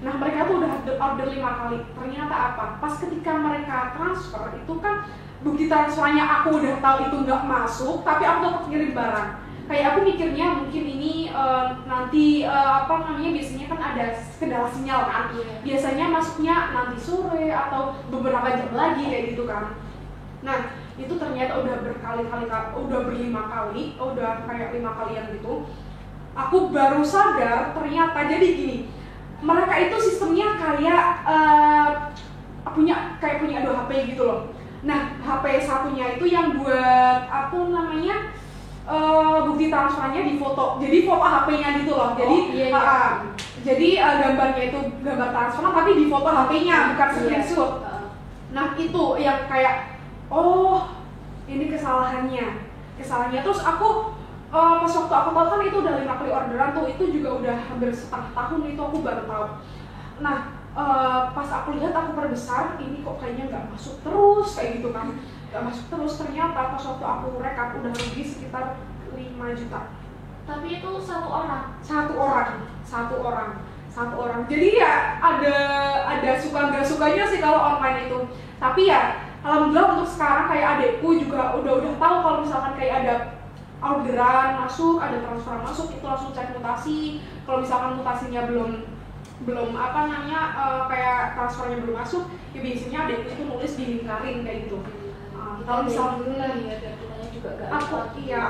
Nah mereka tuh udah order 5 kali. Ternyata apa? Pas ketika mereka transfer itu kan bukti transfernya aku udah tahu itu nggak masuk, tapi aku dapat ngirim barang. Kayak aku mikirnya mungkin ini nanti biasanya kan ada kendala sinyal kan. Biasanya masuknya nanti sore atau beberapa jam lagi kayak gitu kan. Nah itu ternyata udah berkali-kali, udah berlima kali, udah kayak 5 kalian gitu. Aku baru sadar ternyata jadi gini. Mereka itu sistemnya kayak punya 2 HP gitu loh. Nah HP satunya itu yang buat bukti transfernya di foto. Jadi foto HP-nya gitu loh. Jadi gambarnya itu gambar transfer tapi di foto HP-nya bukan screenshot. Nah itu yang kayak ini kesalahannya. Terus aku pas waktu aku tahu kan itu udah 5 kali orderan tuh, itu juga udah hampir setengah tahun itu aku baru tahu. Nah pas aku lihat aku perbesar, ini kok kayaknya nggak masuk terus kayak gitu kan, nggak masuk terus. Ternyata pas waktu aku rekap udah rugi sekitar 5 juta. Tapi itu satu orang. Jadi ya ada suka nggak sukanya sih kalau online itu. Tapi ya alhamdulillah untuk sekarang kayak adekku juga udah tahu kalau misalkan kayak ada orderan masuk, ada transferan masuk, itu langsung cek mutasi. Kalau misalkan mutasinya belum kayak transfernya belum masuk, ya biasanya adekku itu nulis dilingkarin kayak gitu. Kalau misalnya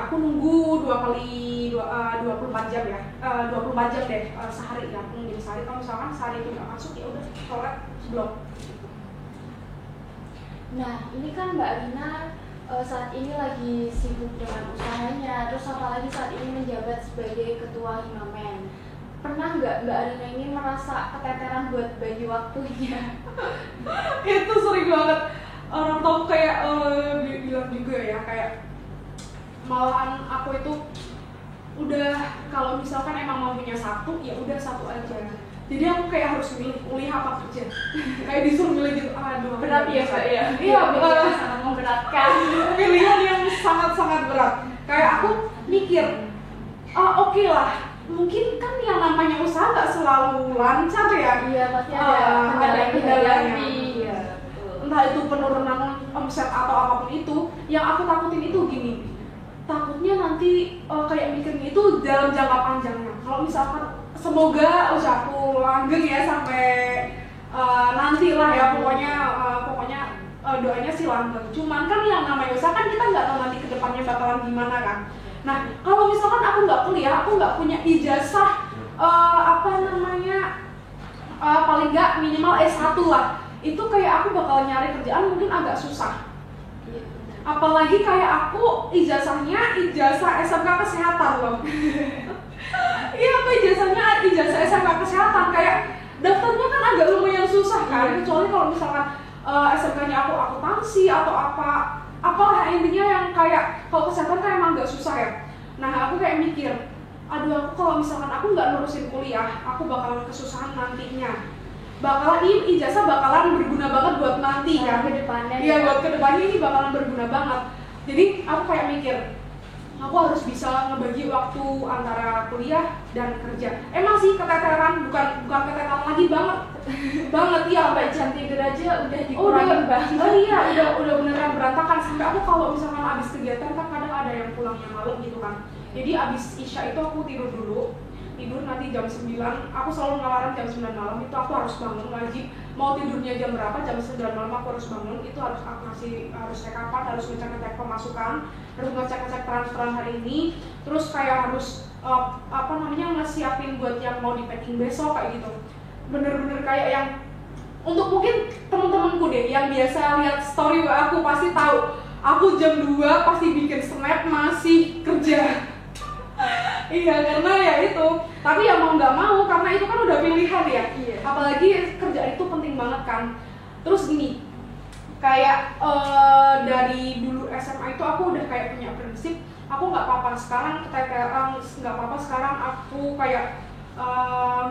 aku nunggu 24 jam ya, 24 jam deh sehari ya, mungkin sehari. Kalau misalkan sehari itu nggak masuk ya udah coret blok. Nah ini kan Mbak Rina saat ini lagi sibuk dengan usahanya, terus apalagi saat ini menjabat sebagai ketua Himamen. Pernah nggak Mbak Rina ini merasa keteteran buat bagi waktunya? Itu sering banget. Orang tahu kayak bilang juga ya, kayak malahan aku itu udah kalau misalkan emang mau punya satu, ya udah satu aja. Jadi aku kayak harus milih kuliah apa kerja. Kayak disuruh milih gitu, aduh berat ya Mbak ya? Iya, sangat memberatkan. Pilihan yang sangat berat. Kayak aku mikir, oke lah, mungkin kan yang namanya usaha nggak selalu lancar ya. Iya, pasti ada kendalanya. Iya. Entah itu penurunan omset atau apapun itu. Yang aku takutin itu gini, takutnya nanti kayak mikirnya itu dalam jangka panjangnya. Kalau misalkan semoga usahaku langgeng ya sampai nanti lah ya, pokoknya doanya sih langgeng. Cuman kan yang namanya usaha kan kita nggak tahu nanti kedepannya bakalan gimana kan. Nah kalau misalkan aku nggak kuliah, aku nggak punya ijazah paling nggak minimal S1 lah, itu kayak aku bakal nyari kerjaan mungkin agak susah. Apalagi kayak aku ijazah SMK kesehatan loh. Iya, apa ijazah SMK kesehatan, kayak daftarnya kan agak lumayan susah kan, kecuali kalau misalkan SMK-nya aku akuntansi atau apalah intinya yang kayak kalau kesehatan kan emang agak susah ya. Nah aku kayak mikir, aduh aku kalau misalkan aku nggak nerusin kuliah, aku bakalan kesusahan nantinya. Ini ijazah bakalan berguna banget buat nanti kan, kedepannya. Iya, buat kedepannya ini bakalan berguna banget. Jadi aku kayak mikir, aku harus bisa ngebagi waktu antara kuliah dan kerja. Emang sih keteteran, bukan keteteran lagi banget iya, sampai jam tidur aja udah dikurangin banget. Oh iya, udah beneran berantakan. Sampai aku kalau misalkan abis kegiatan kan kadang ada yang pulangnya malam gitu kan. Jadi abis isya itu aku tidur nanti jam 9, aku selalu ngelaran jam 9 malam itu aku harus bangun wajib. Mau tidurnya jam berapa, jam 9 malam aku harus bangun. Itu harus rekapan, harus ngecek pemasukan, harus ngecek transferan hari ini, terus kayak harus ngesiapin buat yang mau di packing besok kayak gitu. Bener-bener kayak yang untuk mungkin temen-temenku deh yang biasa lihat story aku pasti tahu aku jam 2 pasti bikin snap masih kerja. Iya, karena ya itu. Tapi ya mau nggak mau, karena itu kan udah pilihan ya. Iya. Apalagi kerjaan itu penting banget kan. Terus gini, kayak dari dulu SMA itu aku udah kayak punya prinsip, aku nggak apa-apa sekarang keteteran, nggak apa-apa sekarang aku kayak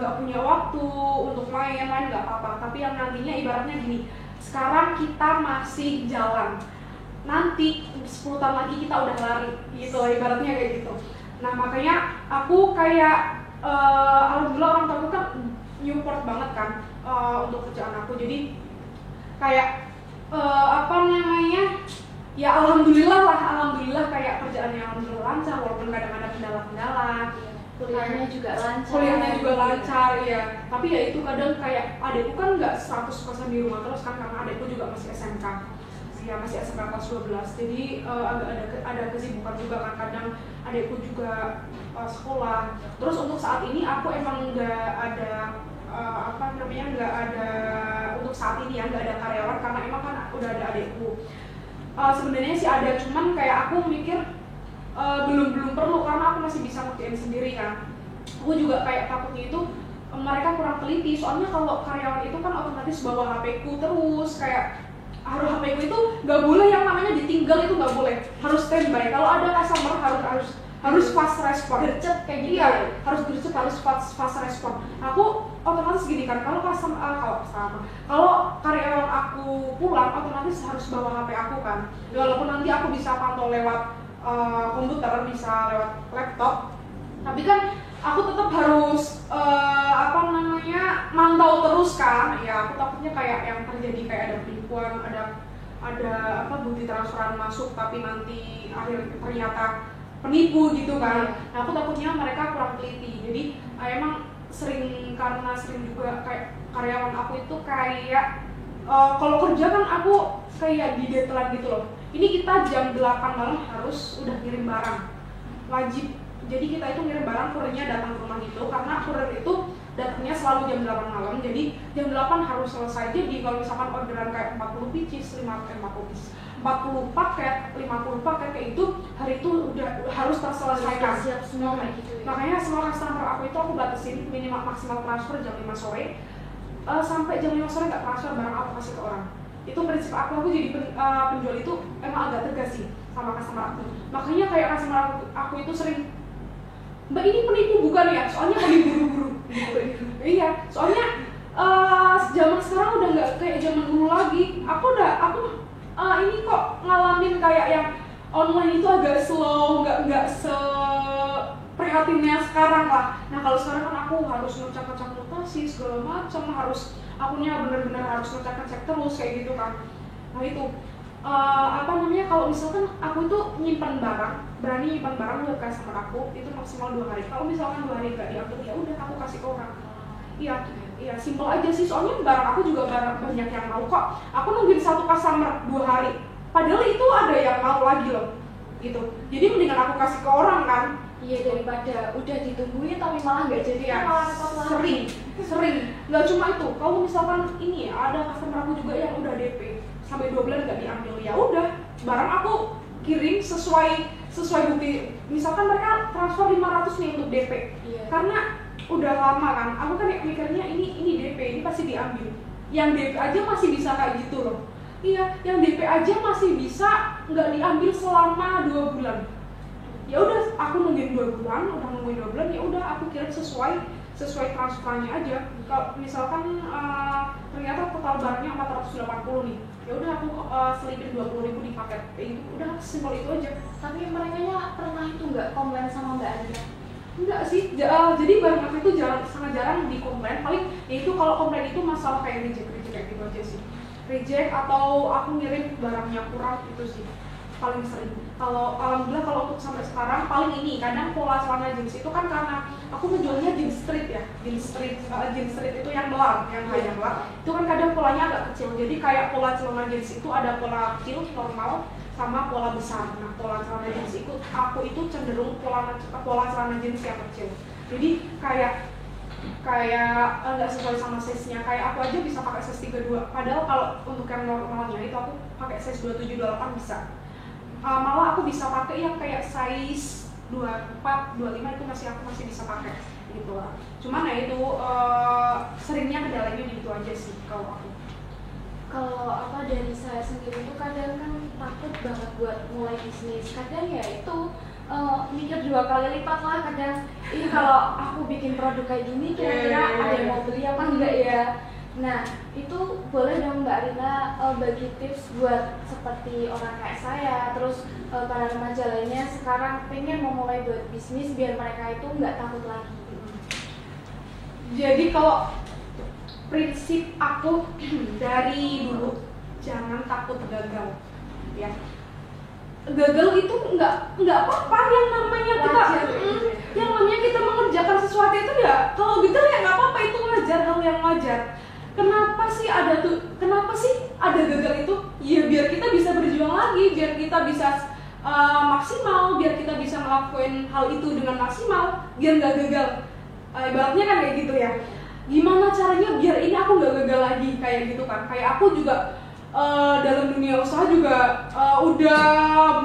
nggak punya waktu untuk main nggak apa-apa. Tapi yang nantinya ibaratnya gini, sekarang kita masih jalan, nanti 10 tahun lagi kita udah lari gitu, ibaratnya kayak gitu. Nah makanya aku kayak alhamdulillah orang tua aku kan support banget kan untuk kerjaan aku. Jadi kayak ya alhamdulillah kayak kerjaannya alhamdulillah lancar, walaupun kadang ada kendala-kendala. Kuliahnya juga lancar ya. Tapi ya itu kadang kayak adekku kan nggak 100% di rumah terus kan, karena adekku juga masih SMK. Ya masih SMK kelas 12, jadi agak ada kesibukan juga kan, kadang adekku juga sekolah. Terus untuk saat ini aku emang nggak ada untuk saat ini ya nggak ada karyawan, karena emang kan udah ada adekku. Sebenarnya sih ada, cuman kayak aku mikir belum perlu, karena aku masih bisa ngerjain sendiri kan. Aku juga kayak takutnya itu mereka kurang teliti, soalnya kalau karyawan itu kan otomatis bawa HP-ku terus, kayak harus HP-ku itu nggak boleh yang namanya ditinggal, itu nggak boleh, harus standby. Kalau ada customer harus fast respon, gercep kayak gitu. Iya, harus gercep, harus fast respon. Aku otomatis gini kan, kalau karyawan aku pulang otomatis harus bawa HP aku kan. Walaupun nanti aku bisa pantau lewat komputer, bisa lewat laptop, tapi kan aku tetap harus mantau terus kan. Ya aku takutnya kayak yang terjadi kayak ada penipuan, ada bukti transferan masuk tapi nanti ternyata penipu gitu kan. Nah aku takutnya mereka kurang teliti. Jadi emang sering juga kayak karyawan aku itu kayak kalau kerja kan aku kayak di deadline gitu loh. Ini kita jam 8 malam harus udah kirim barang, wajib. Jadi kita itu ngirim barang, kurirnya datang ke rumah gitu, karena kurir itu datangnya selalu jam 8 malam. Jadi jam 8 harus selesai. Jadi kalau misalkan orderan kayak 40 pieces, 40 paket, 50 paket kayak itu, hari itu udah harus terselesaikan. Siap semua kayak gitu ya. Makanya semua customer aku itu aku batasin minimal maksimal transfer jam 5 sore. Sampai jam 5 sore nggak transfer barang aku kasih ke orang. Itu prinsip aku jadi penjual itu emang agak tegas sih sama customer aku. Makanya kayak customer aku itu sering, "Mbak, ini penipu bukan ya? Soalnya kalau diburu-buru." Iya, soalnya zaman sekarang udah nggak kayak zaman dulu lagi. Aku ini kok ngalamin kayak yang online itu agak slow, nggak seprihatinnya sekarang lah. Nah kalau sekarang kan aku harus ngecek mutasi segala macam, akunnya bener-bener harus ngecek terus kayak gitu kan. Nah itu kalau misalkan aku itu berani nyimpan barang buat customer aku itu maksimal 2 hari. Kalau misalkan 2 hari nggak diambil, ya udah aku kasih ke orang. Iya, simple aja sih. Soalnya barang aku juga banyak yang mau kok. Aku nungguin satu customer 2 hari, padahal itu ada yang mau lagi loh, gitu. Jadi mendingan aku kasih ke orang kan. Iya, daripada udah ditungguin tapi malah nggak jadi, ya, malah repot lagi. Sering. Nggak cuma itu. Kalau misalkan ini ada customer aku juga yang udah DP sampai 2 bulan nggak diambil, ya udah barang aku kirim sesuai bukti. Misalkan mereka transfer 500 nih untuk DP, karena udah lama kan, aku kan mikirnya ini DP, ini pasti diambil. Yang DP aja masih bisa kayak gitu loh. Iya, yang DP aja masih bisa nggak diambil selama 2 bulan. Ya udah, aku nungguin 2 bulan, ya udah aku kirim sesuai transferannya aja. Kalau misalkan ternyata total barangnya 480 nih, ya udah aku selipin 20.000 di paket. Itu udah simpel itu aja. Tapi mereka pernah itu nggak komplain sama Mbak Alina? Enggak sih, jadi barang aku itu sangat jarang dikomplain. Paling ya itu kalau komplain itu masalah kayak reject kayak gitu aja sih. Reject atau aku ngirim barangnya kurang, itu sih paling sering. Kalau alhamdulillah kalau untuk sampai sekarang paling ini kadang pola celana jeans itu kan karena aku menjualnya jeans street ya, jeans street itu yang melar, yang hanya melar. Itu kan kadang polanya agak kecil. Jadi kayak pola celana jeans itu ada pola kecil normal sama pola besar. Nah, pola celana jeans itu aku itu cenderung pola celana jeans yang kecil. Jadi kayak nggak sesuai sama size-nya. Kayak aku aja bisa pakai size 32. Padahal kalau untuk yang normalnya itu aku pakai size 27 28 bisa. Malah aku bisa pakai yang kayak size 24 25 itu aku masih bisa pakai gitu lah. Cuman ya itu seringnya kendalanya gitu aja sih kalau aku. Kalau dari saya sendiri tuh kadang kan takut banget buat mulai bisnis. Kadang ya itu mikir 2 kali lipat lah. Kadang ini kalau aku bikin produk kayak gini kira-kira ada yang mau beli apa enggak ya. Nah itu boleh dong Mbak Rina bagi tips buat seperti orang kayak saya, terus para remaja lainnya sekarang pengen mau mulai buat bisnis biar mereka itu nggak takut lagi. Jadi kalau prinsip aku dari dulu, jangan takut gagal, ya. Gagal itu nggak apa-apa, yang namanya kita mengerjakan sesuatu itu ya kalau gagal ya nggak apa-apa, itu wajar, hal yang wajar. Kenapa sih ada gagal itu? Ya biar kita bisa berjuang lagi, biar kita bisa maksimal, biar kita bisa ngelakuin hal itu dengan maksimal, biar nggak gagal. Ibaratnya kan kayak gitu ya. Gimana caranya biar ini aku nggak gagal lagi kayak gitu kan? Kayak aku juga dalam dunia usaha juga udah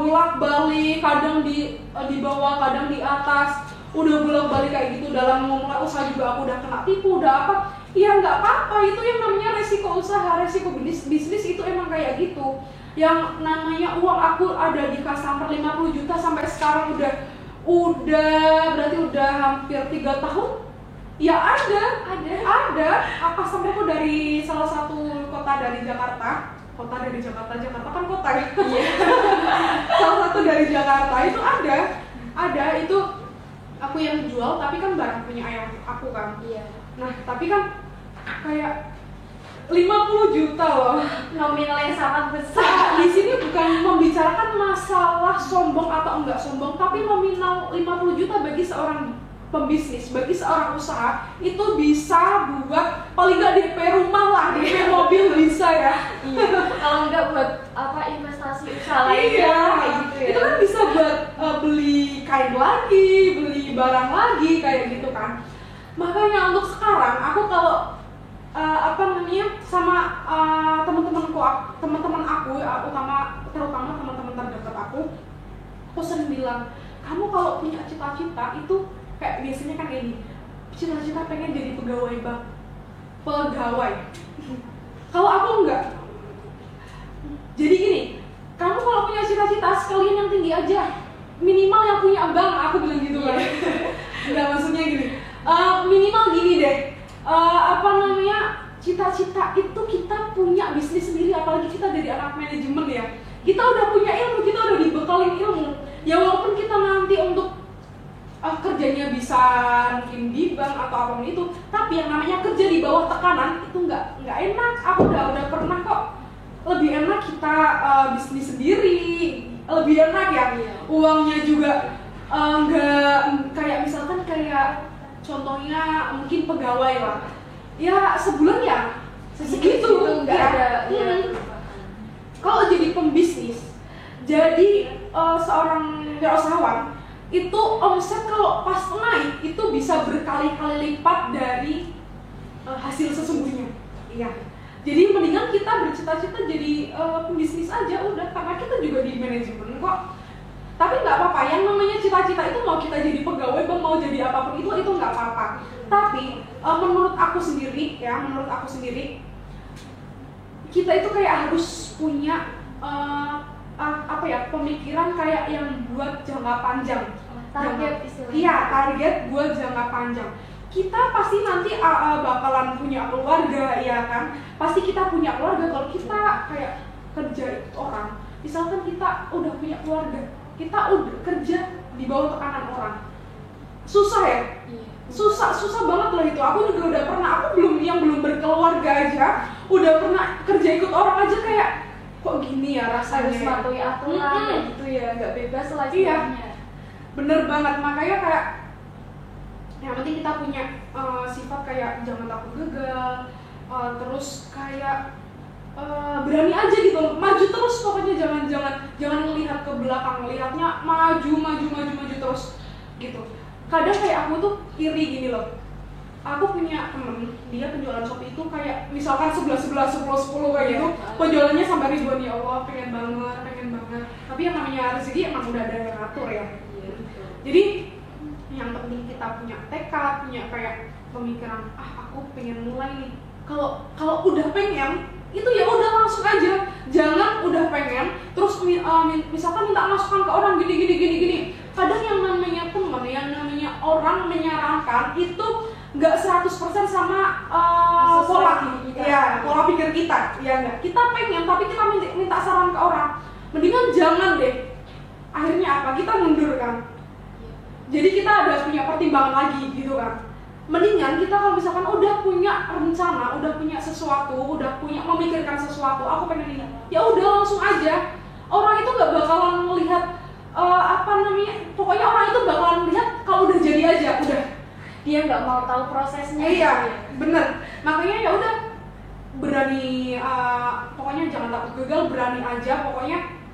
bolak-balik, kadang di bawah, kadang di atas, udah bolak-balik kayak gitu. Dalam memulai usaha juga aku udah kena tipu, udah apa? Ya nggak apa-apa, itu yang namanya resiko usaha, resiko bisnis itu emang kayak gitu. Yang namanya uang aku ada di kas hampir 50 juta sampai sekarang udah berarti udah hampir 3 tahun. Ya ada. Kas sampai aku dari salah satu kota dari Jakarta kan kota ya. Salah satu dari Jakarta itu ada itu aku yang jual, tapi kan barang punya ayah aku kan. Iya. Nah tapi kan kayak 50 juta loh, nominal yang sangat besar. Di sini bukan membicarakan masalah sombong atau enggak sombong, tapi nominal 50 juta bagi seorang pembisnis, bagi seorang usaha itu bisa buat paling nggak DP rumah lah, DP mobil bisa ya. Iya. Kalau nggak buat investasi usaha lainnya kayak gitu ya. Itu kan bisa buat beli kain lagi, beli barang lagi kayak gitu kan. Makanya untuk sekarang aku kalau sama teman-teman aku, terutama teman-teman terdekat aku sering bilang, kamu kalau punya cita-cita itu kayak biasanya kan ini, cita-cita pengen jadi pegawai bank, kalau aku enggak. Jadi gini, kamu kalau punya cita-cita sekalian yang tinggi aja, minimal yang punya bank, aku bilang gitu kan. Enggak, maksudnya gini, minimal gini deh, cita-cita itu kita punya bisnis sendiri, apalagi kita dari anak manajemen ya, kita udah punya ilmu, kita udah dibekalin ilmu ya, walaupun kita nanti untuk kerjanya bisa mungkin di bank atau apapun itu, tapi yang namanya kerja di bawah tekanan itu nggak enak. Aku udah pernah kok, lebih enak kita bisnis sendiri, lebih enak ya, uangnya juga nggak kayak misalkan kayak contohnya mungkin pegawai lah ya, sebulan ya segitu nggak ada. Kalau jadi pembisnis, jadi seorang wirausahawan itu omset kalau pas naik itu bisa berkali-kali lipat dari hasil sesungguhnya. Iya, Jadi mendingan kita bercita-cita jadi pembisnis aja udah, karena kita juga di manajemen kok. Tapi nggak apa-apa, yang namanya cita-cita itu mau kita jadi pegawai, mau jadi apapun itu nggak apa-apa. Tapi menurut aku sendiri, kita itu kayak harus punya pemikiran kayak yang buat jangka panjang. Target istilahnya. Iya, target buat jangka panjang. Kita pasti nanti bakalan punya keluarga, ya kan? Pasti kita punya keluarga kalau kita kayak kerja ikut orang. Misalkan kita udah punya keluarga, kita udah kerja di bawah tekanan orang. Susah ya? Iya. Susah banget loh itu. Aku juga udah pernah, yang belum berkeluarga aja, udah pernah kerja ikut orang aja kayak kok gini ya rasanya. Harus mematuhi aturan kayak gitu ya, nggak bebas lah istilahnya. Bener banget, makanya kayak yang penting kita punya sifat kayak jangan takut gagal, terus kayak berani aja gitu, maju terus pokoknya, jangan melihat ke belakang, lihatnya maju terus gitu. Kadang kayak aku tuh iri gini loh. Aku punya temen, dia penjualan Shopee itu kayak misalkan 11 kayak gitu, penjualannya sampai ribuan, ya Allah, pengen banget. Tapi yang namanya rezeki emang udah ada yang ngatur ya. Jadi yang penting kita punya tekad, punya kayak pemikiran, aku pengen mulai nih. Kalau udah pengen, itu ya udah langsung aja. Jangan udah pengen terus misalkan minta masukan ke orang gini. Kadang yang namanya teman, yang namanya orang menyarankan itu nggak 100% sama pola pikir kita, ya nggak. Kita pengen tapi kita minta saran ke orang, mendingan jangan deh. Akhirnya apa? Kita mundur kan. Jadi kita ada punya pertimbangan lagi gitu kan. Mendingan kita kalau misalkan udah punya rencana, udah punya sesuatu, udah punya memikirkan sesuatu, aku pengen ini, ya udah langsung aja. Orang itu nggak bakalan melihat pokoknya orang itu bakalan melihat kalau udah jadi aja, udah. Dia nggak mau tahu prosesnya. Iya, bener. Makanya ya udah berani, pokoknya jangan takut gagal, berani aja, pokoknya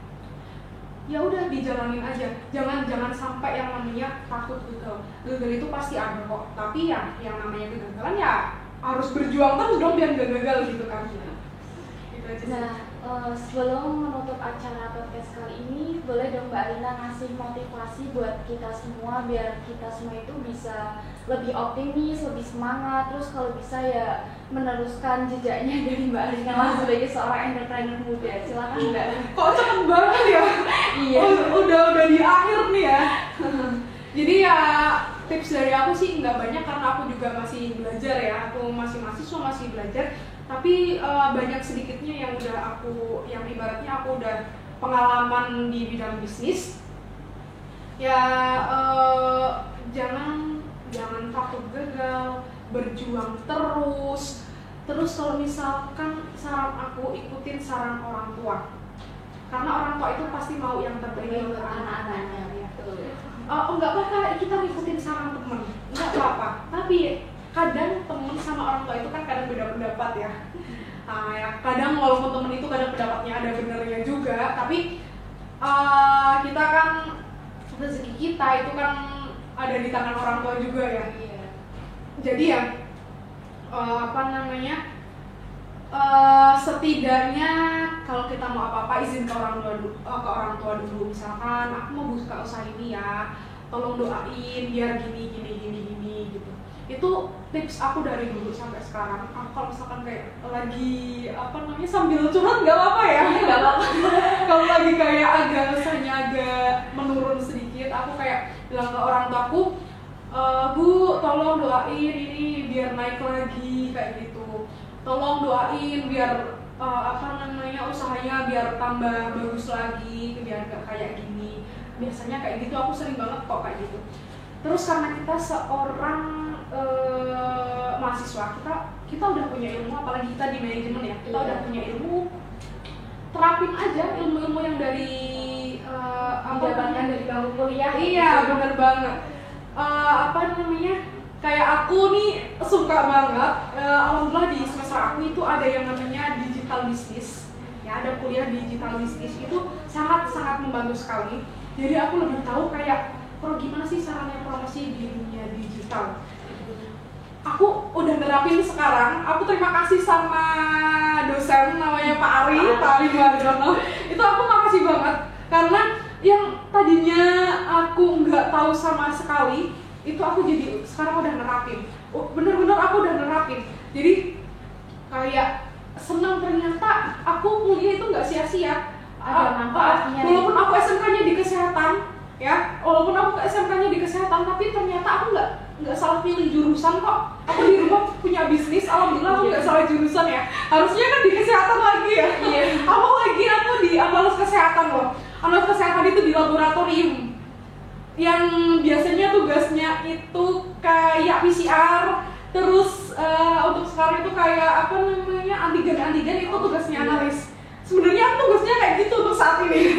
ya udah dijalanin aja. Jangan sampai yang namanya takut gagal. Gagal itu pasti ada kok. Tapi yang namanya kegagalan ya harus berjuang terus dong biar gak gagal gitu kan. Gitu aja. Nah, sebelum menutup acara podcast kali ini, boleh dong Mbak Alina ngasih motivasi buat kita semua biar kita semua itu bisa lebih optimis, lebih semangat, terus kalau bisa ya meneruskan jejaknya dari Mbak Alina sebagai seorang entrepreneur muda. Silakan Mbak. Kok cepet banget ya? Iya. Udah di akhir nih ya. Jadi ya tips dari aku sih nggak banyak karena aku juga masih belajar ya. Aku masih mahasiswa, masih belajar. Tapi banyak sedikitnya yang ibaratnya aku udah pengalaman di bidang bisnis. Ya jangan takut gagal, berjuang terus. Terus kalau misalkan saran aku, ikutin saran orang tua. Karena orang tua itu pasti mau yang terbaik untuk anak-anaknya. Enggak apa-apa kita ngikutin saran temen, enggak apa-apa. Tapi kadang temen sama orang tua itu kan kadang beda pendapat ya. Ya kadang walaupun temen itu kadang pendapatnya ada benernya juga, tapi kita kan rezeki kita itu kan ada di tangan orang tua juga ya. Jadi ya setidaknya kalau kita mau apa-apa izin ke orang tua dulu. Misalkan aku mau buka usaha ini ya, tolong doain biar gini gitu. Itu tips aku dari dulu sampai sekarang. Aku kalau misalkan kayak lagi sambil curhat nggak apa-apa ya. Nggak apa-apa. Kalau lagi kayak usahanya agak menurun sedikit, aku kayak bilang ke orang tuaku, Bu, tolong doain ini biar naik lagi kayak gitu. Tolong doain biar usahanya biar tambah bagus lagi, biar gak kayak gini. Biasanya kayak gitu, aku sering banget kok kayak gitu. Terus karena kita seorang mahasiswa, kita udah punya ilmu, apalagi kita di manajemen ya, kita udah punya ilmu, terapin aja ilmu-ilmu yang dari didapatkan dari bangku kuliah. Iya, bener banget. Kayak aku nih suka banget, alhamdulillah di semester aku itu ada yang namanya digital business. Ya, ada kuliah digital business, itu sangat membantu sekali. Jadi aku lebih tahu kayak gimana sih caranya promosi di dunia digital. aku udah nerapin sekarang. Aku terima kasih sama dosen namanya Pak Ari Margono. Itu aku makasih banget karena yang tadinya aku nggak tahu sama sekali itu aku jadi sekarang udah nerapin. Bener-bener aku udah nerapin. Jadi kayak senang ternyata aku kuliah itu nggak sia-sia. Ada manfaatnya. Walaupun aku SMK-nya di kesehatan, ya, walaupun aku SMK-nya di kesehatan, tapi ternyata aku nggak salah pilih jurusan kok. Aku di rumah punya bisnis, alhamdulillah aku nggak salah jurusan ya. Harusnya kan di kesehatan lagi ya. Apalagi aku di analis kesehatan loh. Analis kesehatan itu di laboratorium yang biasanya tugasnya itu kayak PCR, terus untuk sekarang itu kayak apa namanya antigen itu tugasnya analis. Sebenarnya aku tugasnya kayak gitu untuk saat ini.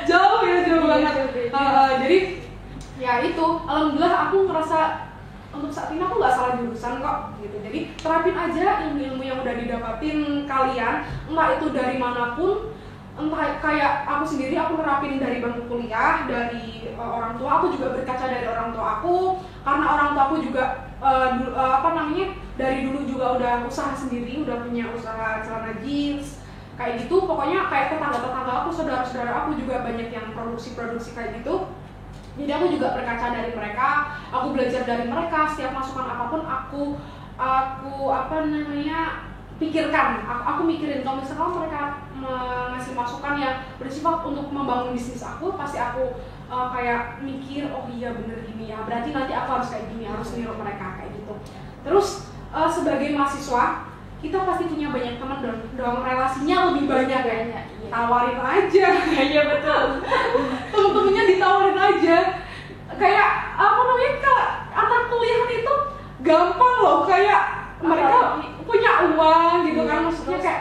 Jauh banget. Jadi ya itu, alhamdulillah aku ngerasa untuk saat ini aku nggak salah jurusan kok gitu. Jadi terapin aja ilmu-ilmu yang udah didapatin kalian, entah itu dari manapun, entah kayak aku sendiri aku nerapin dari bangku kuliah, dari orang tua, aku juga berkaca dari orang tua aku karena orang tua aku juga dari dulu juga udah usaha sendiri, udah punya usaha celana jeans kayak gitu. Pokoknya kayak tetangga-tetangga aku, saudara-saudara aku juga banyak yang produksi kayak gitu. Jadi aku juga berkaca dari mereka, aku belajar dari mereka. Setiap masukan apapun aku pikirkan, aku mikirin kalau misalkan mereka ngasih masukan yang bersifat untuk membangun bisnis aku, pasti aku kayak mikir, oh iya bener gini ya, berarti nanti aku harus kayak gini, harus niru mereka kayak gitu. Terus sebagai mahasiswa kita pasti punya banyak teman dong, relasinya lebih banyak kayaknya. Tawarin aja. Iya betul. Temen-temennya ditawarin aja. Kayak kalau anak kuliah itu gampang loh, kayak mereka punya uang gitu kan, maksudnya kayak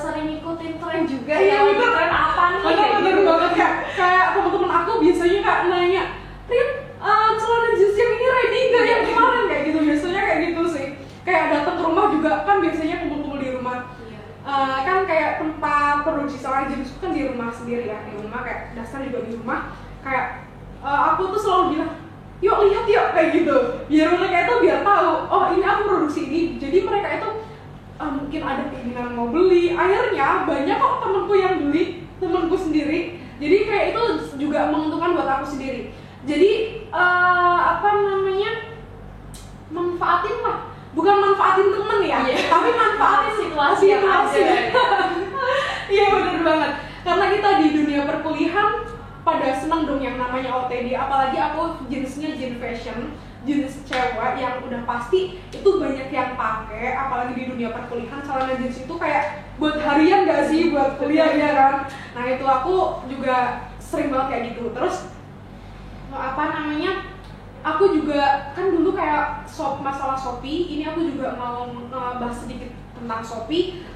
sering ngikutin tren juga. Iya betul. Tren apa nih? Bener banget kayak teman-teman aku biasanya kayak nanya, Rin, celana jeans yang ini ready nggak yang kemarin kayak gitu, biasanya kayak gitu sih. Kayak datang ke rumah juga kan biasanya kumpul-kumpul di rumah. Kan kayak tempat produksi celana jeans kan di rumah sendiri ya, di rumah kayak dasar juga di rumah. Kayak aku tuh selalu bilang, yuk lihat yuk kayak gitu, biar mereka itu biar tahu, oh ini aku produksi ini. Jadi mereka itu mungkin ada keinginan mau beli, akhirnya banyak kok temenku yang beli, temenku sendiri. Jadi kayak itu juga menguntungkan buat aku sendiri. Jadi manfaatin lah, bukan manfaatin temen ya, tapi manfaatin situasi yang ada. Iya benar banget, karena kita di dunia perkuliahan pada seneng dong yang namanya OTD, apalagi aku jenisnya jeans fashion, jenis cewek yang udah pasti itu banyak yang pakai, apalagi di dunia perkuliahan celana jeans itu kayak buat harian gak sih, buat kuliah ya kan. Nah itu aku juga sering banget kayak gitu. Terus aku juga kan dulu kayak masalah Shopee, ini aku juga mau bahas sedikit tentang Shopee,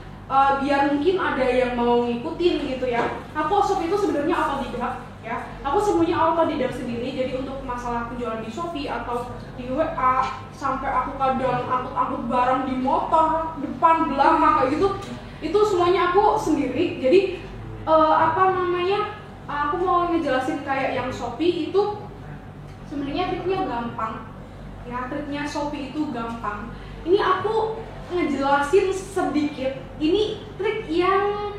biar mungkin ada yang mau ngikutin gitu ya. Aku Shopee itu sebenarnya autodidak ya, aku semuanya autodidak sendiri. Jadi untuk masalah penjualan di Shopee atau di WA, sampai aku kadang angkut barang di motor depan belakang kayak gitu, itu semuanya aku sendiri. Jadi aku mau ngejelasin kayak yang Shopee itu sebenarnya triknya gampang ya, triknya Shopee itu gampang. Ini aku ngejelasin sedikit, ini trik yang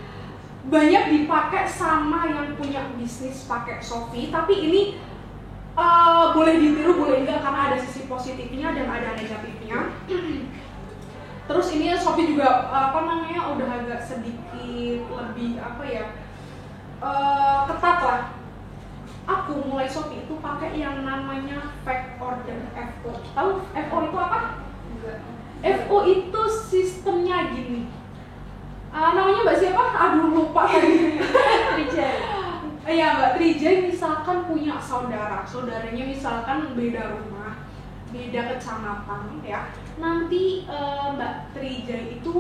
banyak dipakai sama yang punya bisnis pakai Shopee, tapi ini boleh ditiru boleh enggak karena ada sisi positifnya dan ada negatifnya. Terus ini Shopee juga udah agak sedikit lebih ketat lah. Aku mulai Shopee itu pakai yang namanya fake order, FO. Tahu FO itu apa? Enggak. FO itu sistemnya gini. Namanya Mbak siapa? Aduh lupa tadi. Trijay. Iya Mbak Trijay misalkan punya saudaranya misalkan beda rumah, beda kecamatan ya. Nanti Mbak Trijay itu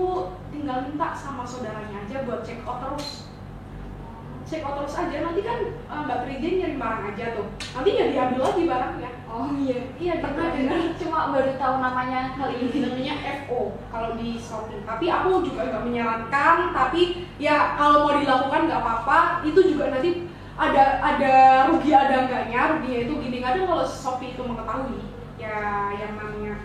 tinggal minta sama saudaranya aja buat check out terus aja. Nanti kan Mbak Trijay ngirim barang aja tuh, nanti nggak diambil lagi barangnya. Oh iya pernah dengar, cuma baru tahu namanya kali ini. Namanya FO kalau di Shopee. Tapi aku juga nggak menyarankan, tapi ya kalau mau dilakukan nggak apa-apa. Itu juga nanti ada rugi ada enggaknya. Ruginya itu gini, kadang kalau Shopee itu mengetahui ya yang namanya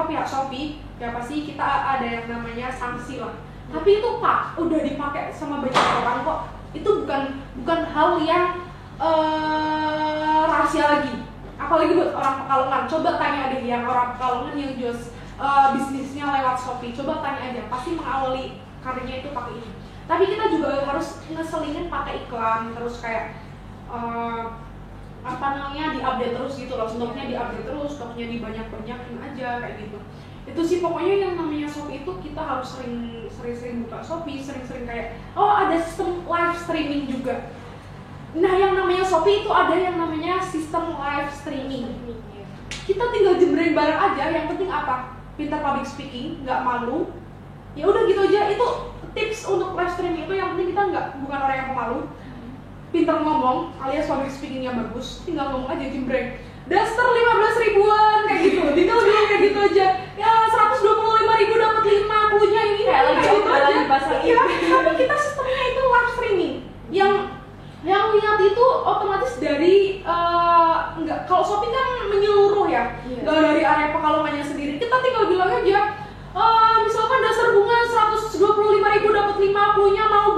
pihak Shopee ya pasti kita ada yang namanya sanksi lah. Tapi itu Pak udah dipakai sama banyak orang kok. Itu bukan hal yang rahasia lagi. Apalagi buat orang Pekalongan. Coba tanya deh yang orang Pekalongan yang jual bisnisnya lewat Shopee. Coba tanya aja, pasti mengawali karirnya itu pakai ini. Tapi kita juga harus ngeselingin pakai iklan, terus kayak diupdate terus gitu loh, stoknya diupdate terus, stoknya dibanyak-banyakin aja kayak gitu. Itu sih pokoknya yang namanya Shopee itu kita harus sering buka Shopee, sering kayak ada sistem live streaming juga. Nah yang namanya Shopee itu ada yang namanya sistem live streaming. Kita tinggal jembreng barang aja, yang penting apa? Pintar public speaking, nggak malu. Ya udah gitu aja. Itu tips untuk live streaming itu yang penting kita bukan orang yang pemalu. Pintar ngomong alias public speaking yang bagus, tinggal ngomong aja jembreng. Daster 15 ribuan kayak gitu, tinggal bilang kayak gitu aja. Ya 125 ribu dapat 5, punya ini kayak gitu aja. Iya, tapi kita sistemnya itu live streaming. Yang lihat itu otomatis dari kalau Shopee kan menyeluruh ya, nggak dari area Pekalongannya sendiri. Kita tinggal bilang aja, misalkan dasar bunga 125 ribu dapat 5, punya mau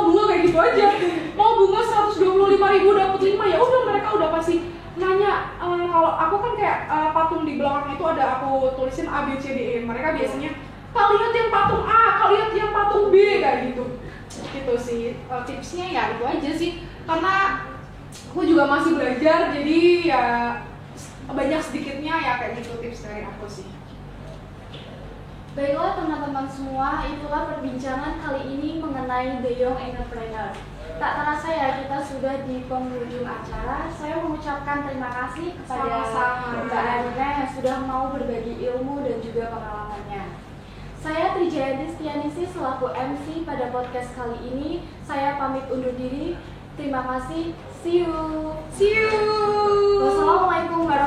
bunga kayak gitu aja. Mau bunga 125 ribu dapat 5, ya udah mereka udah pasti nanya. Kalau aku kan kayak patung di belakang itu ada aku tulisin A B C D E. Mereka biasanya kau lihat yang patung A, kau lihat yang patung B kayak gitu. Gitu sih tipsnya ya itu aja sih. Karena aku juga masih belajar, jadi ya banyak sedikitnya ya kayak gitu tips dari aku sih. Baiklah teman-teman semua, itulah perbincangan kali ini mengenai The Young Entrepreneur. Tak terasa ya kita sudah di penghujung acara. Saya mengucapkan terima kasih kepada Mbak Arina yang sudah mau berbagi ilmu dan juga pengalamannya. Saya Trijayanti Stianisi selaku MC pada podcast kali ini. Saya pamit undur diri. Terima kasih. See you. See you. Wassalamualaikum warahmatullahi wabarakatuh.